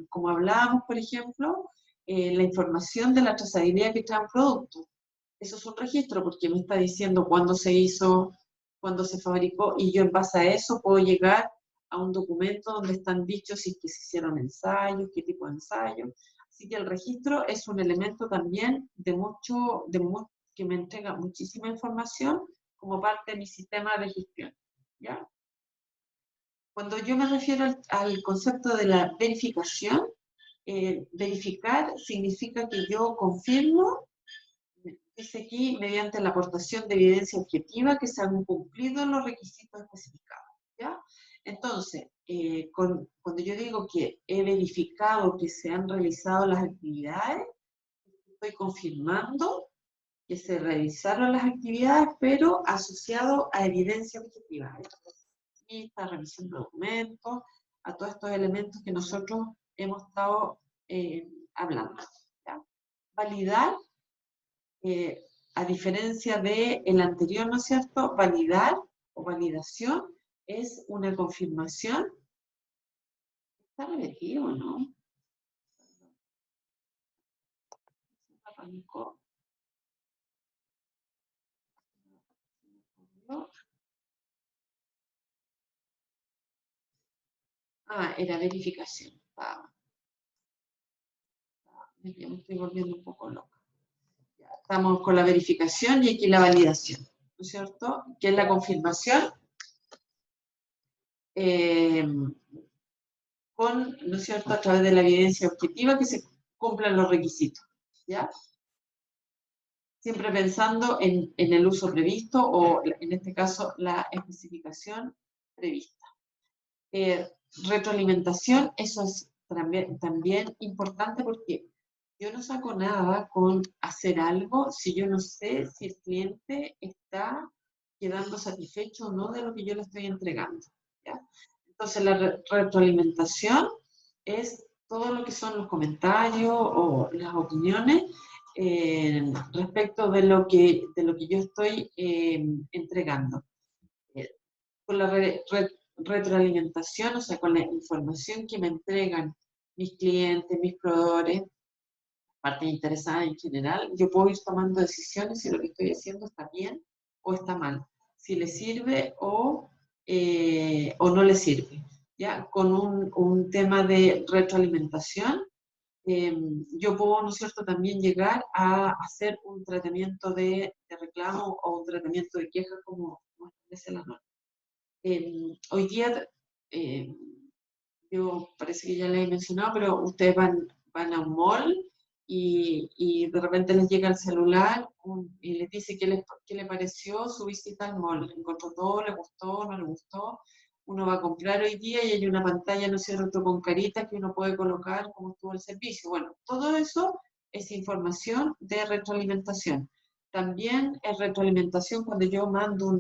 como hablábamos, por ejemplo, la información de la trazabilidad que trae un producto. Eso es un registro porque me está diciendo cuándo se hizo, cuándo se fabricó, y yo en base a eso puedo llegar a un documento donde están dichos si es que se hicieron ensayos, qué tipo de ensayos. Así que el registro es un elemento también que me entrega muchísima información como parte de mi sistema de gestión, ¿ya? Cuando yo me refiero al concepto de la verificación, verificar significa que yo confirmo, dice aquí, mediante la aportación de evidencia objetiva que se han cumplido los requisitos especificados, ¿ya? Entonces, cuando yo digo que he verificado que se han realizado las actividades, estoy confirmando que se realizaron las actividades, pero asociado a evidencia objetiva. Está revisión de documentos, a todos estos elementos que nosotros hemos estado hablando, ¿ya? Validar, a diferencia del anterior, ¿no es cierto? Validar o validación es una confirmación. ¿Está repetido o no? Ah, era verificación. Me estoy volviendo un poco loca. Ya, estamos con la verificación y aquí la validación, ¿no es cierto? Que es la confirmación ¿no es cierto?, a través de la evidencia objetiva que se cumplan los requisitos, ¿ya? Siempre pensando en el uso previsto o, en este caso, la especificación prevista. Retroalimentación, eso es también importante porque yo no saco nada con hacer algo si yo no sé si el cliente está quedando satisfecho o no de lo que yo le estoy entregando, ¿ya? Entonces, la retroalimentación es todo lo que son los comentarios o las opiniones respecto de lo que yo estoy entregando. Con la retroalimentación, o sea, con la información que me entregan mis clientes, mis proveedores, partes interesadas en general, yo puedo ir tomando decisiones si lo que estoy haciendo está bien o está mal, si le sirve o no le sirve. ¿Ya? Con un tema de retroalimentación, yo puedo, ¿no es cierto?, también llegar a hacer un tratamiento de reclamo o un tratamiento de queja como establece la norma. Hoy día, yo parece que ya les he mencionado, pero ustedes van a un mall y de repente les llega el celular y les dice qué le pareció su visita al mall. ¿Encontró todo? ¿Le gustó? ¿No le gustó? Uno va a comprar hoy día y hay una pantalla, ¿no es cierto?, con caritas que uno puede colocar cómo estuvo el servicio. Bueno, todo eso es información de retroalimentación. También es retroalimentación cuando yo mando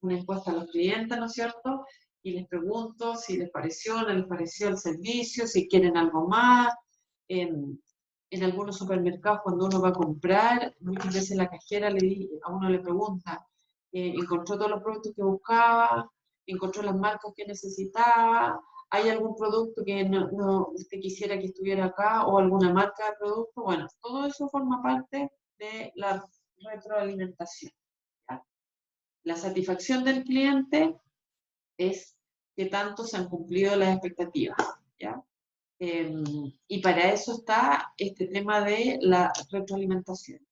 una encuesta a los clientes, ¿no es cierto?, y les pregunto si les pareció o no les pareció el servicio, si quieren algo más. En algunos supermercados, cuando uno va a comprar, muchas veces la cajera a uno le pregunta, ¿encontró todos los productos que buscaba? ¿Encontró las marcas que necesitaba? ¿Hay algún producto que usted quisiera que estuviera acá o alguna marca de producto? Bueno, todo eso forma parte de la retroalimentación, ¿ya? La satisfacción del cliente es que tanto se han cumplido las expectativas, ¿ya? Y para eso está este tema de la retroalimentación.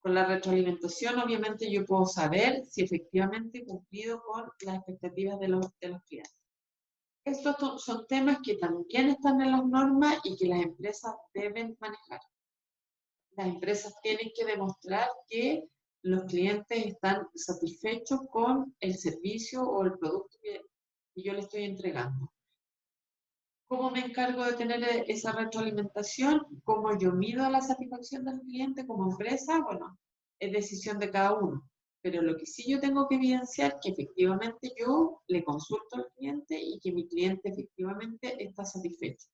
Con la retroalimentación, obviamente, yo puedo saber si efectivamente he cumplido con las expectativas de los clientes. Estos son temas que también están en las normas y que las empresas deben manejar. Las empresas tienen que demostrar que los clientes están satisfechos con el servicio o el producto que yo le estoy entregando. ¿Cómo me encargo de tener esa retroalimentación? ¿Cómo yo mido la satisfacción del cliente como empresa? Bueno, es decisión de cada uno. Pero lo que sí yo tengo que evidenciar es que efectivamente yo le consulto al cliente y que mi cliente efectivamente está satisfecho.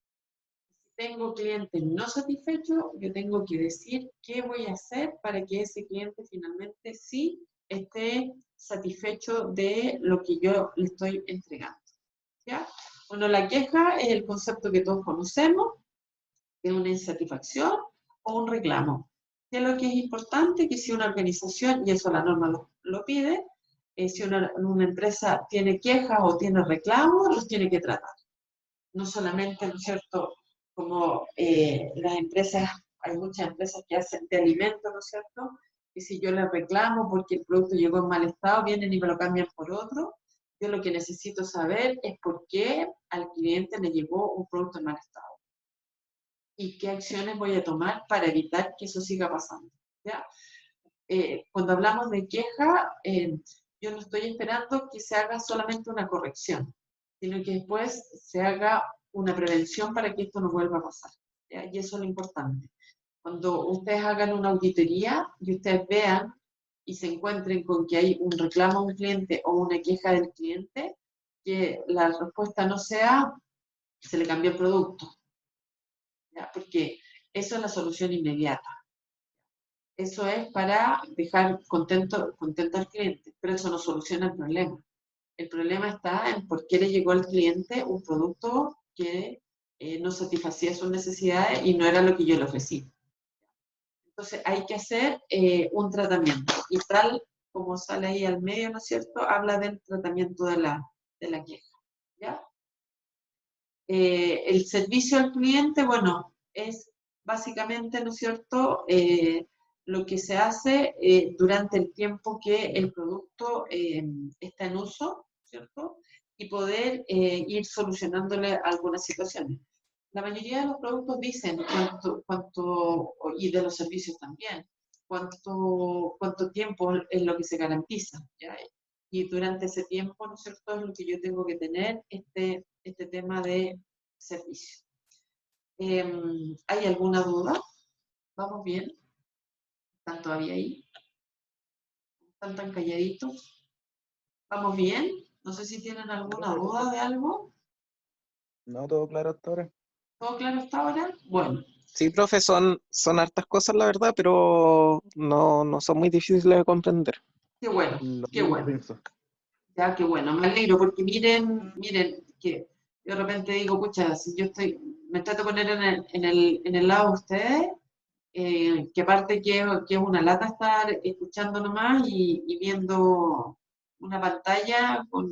Si tengo clientes no satisfechos, yo tengo que decir qué voy a hacer para que ese cliente finalmente sí esté satisfecho de lo que yo le estoy entregando. ¿ya? Bueno, la queja es el concepto que todos conocemos, es una insatisfacción o un reclamo. ¿Qué es lo que es importante? Que si una organización, y eso la norma lo pide, si una empresa tiene quejas o tiene reclamos, los tiene que tratar. No solamente, ¿no es cierto?, como las empresas, hay muchas empresas que hacen de alimentos, ¿no es cierto?, y si yo les reclamo porque el producto llegó en mal estado, vienen y me lo cambian por otro. Yo lo que necesito saber es por qué al cliente le llegó un producto en mal estado y qué acciones voy a tomar para evitar que eso siga pasando, ¿ya? Cuando hablamos de queja, yo no estoy esperando que se haga solamente una corrección, sino que después se haga una prevención para que esto no vuelva a pasar, ¿ya? Y eso es lo importante. Cuando ustedes hagan una auditoría y ustedes vean y se encuentren con que hay un reclamo de un cliente o una queja del cliente, que la respuesta no sea se le cambió el producto, ¿ya? Porque eso es la solución inmediata. Eso es para dejar contento al cliente, pero eso no soluciona el problema. El problema está en por qué le llegó al cliente un producto que no satisfacía sus necesidades y no era lo que yo le ofrecí. Entonces hay que hacer un tratamiento, y tal como sale ahí al medio, ¿no es cierto?, habla del tratamiento de la queja, ¿ya? El servicio al cliente, bueno, es básicamente, ¿no es cierto?, lo que se hace durante el tiempo que el producto está en uso, ¿cierto?, y poder ir solucionándole algunas situaciones. La mayoría de los productos dicen y de los servicios también, cuánto tiempo es lo que se garantiza, ¿ya? Y durante ese tiempo, ¿no es cierto?, es lo que yo tengo que tener este tema de servicio. ¿Hay alguna duda? ¿Vamos bien? ¿Están todavía ahí? ¿Están tan calladitos? ¿Vamos bien? No sé si tienen alguna duda de algo. No, todo claro hasta ahora. ¿Todo claro hasta ahora? Bueno, Sí, profe, son hartas cosas, la verdad, pero no son muy difíciles de comprender. qué bueno, Lo qué mismo bueno. pienso. Ya, qué bueno, me alegro, porque miren, que de repente digo, pucha, si yo me trato de poner en el lado de ustedes, que aparte que es una lata estar escuchando nomás y viendo una pantalla con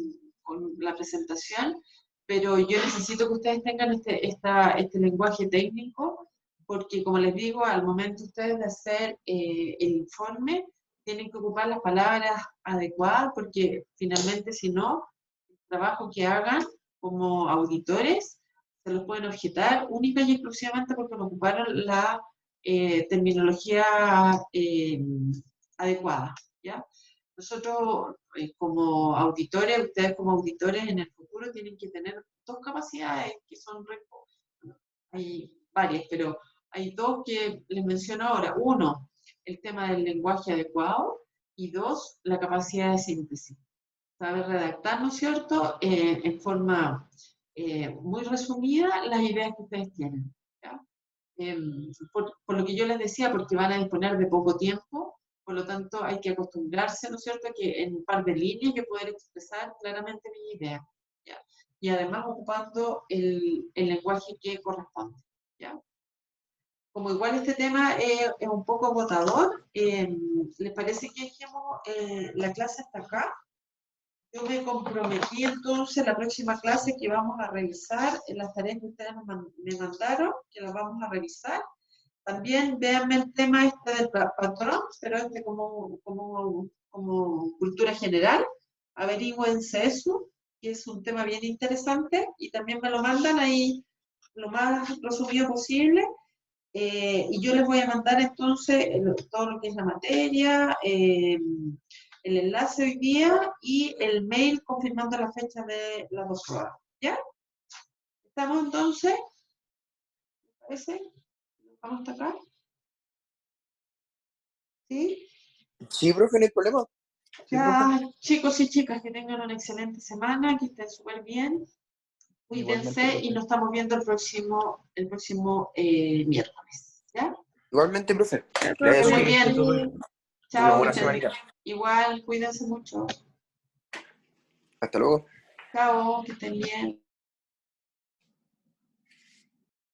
la presentación, pero yo necesito que ustedes tengan este lenguaje técnico, porque como les digo, al momento ustedes de hacer el informe, tienen que ocupar las palabras adecuadas, porque finalmente si no, el trabajo que hagan como auditores se los pueden objetar única y exclusivamente porque no ocuparon la terminología adecuada, ¿ya? Nosotros como auditores, ustedes como auditores en el futuro tienen que tener dos capacidades que son, hay varias, pero hay dos que les menciono ahora. Uno, el tema del lenguaje adecuado, y dos, la capacidad de síntesis. Saber redactar, ¿no es cierto?, en forma muy resumida las ideas que ustedes tienen, ¿ya? Por lo que yo les decía, porque van a disponer de poco tiempo, por lo tanto hay que acostumbrarse, ¿no es cierto?, que en un par de líneas yo poder expresar claramente mi idea, ¿ya? Y además ocupando el lenguaje que corresponde, ¿ya? Como igual este tema es un poco agotador, ¿les parece que dejemos la clase hasta acá? Yo me comprometí entonces la próxima clase que vamos a revisar las tareas que ustedes me mandaron, que las vamos a revisar. También véanme el tema este del patrón, pero este como cultura general. Averigüense eso, que es un tema bien interesante, y también me lo mandan ahí lo más resumido posible. Y yo les voy a mandar entonces todo lo que es la materia, el enlace hoy día y el mail confirmando la fecha de las 2 horas. ¿Ya? ¿Estamos entonces? ¿Me parece? ¿Vamos hasta acá? ¿Sí? Sí, profe, no hay problema. Sí, Ya, chicos y chicas, que tengan una excelente semana, que estén súper bien. Igualmente, Cuídense y profe. nos estamos viendo el próximo miércoles. ¿Ya? Igualmente, profe. Ya, Le vaya Que muy profe. súper. bien. Una Chao, que buena estén. semanita. Igual, cuídense mucho. Hasta luego. Chao, que estén bien.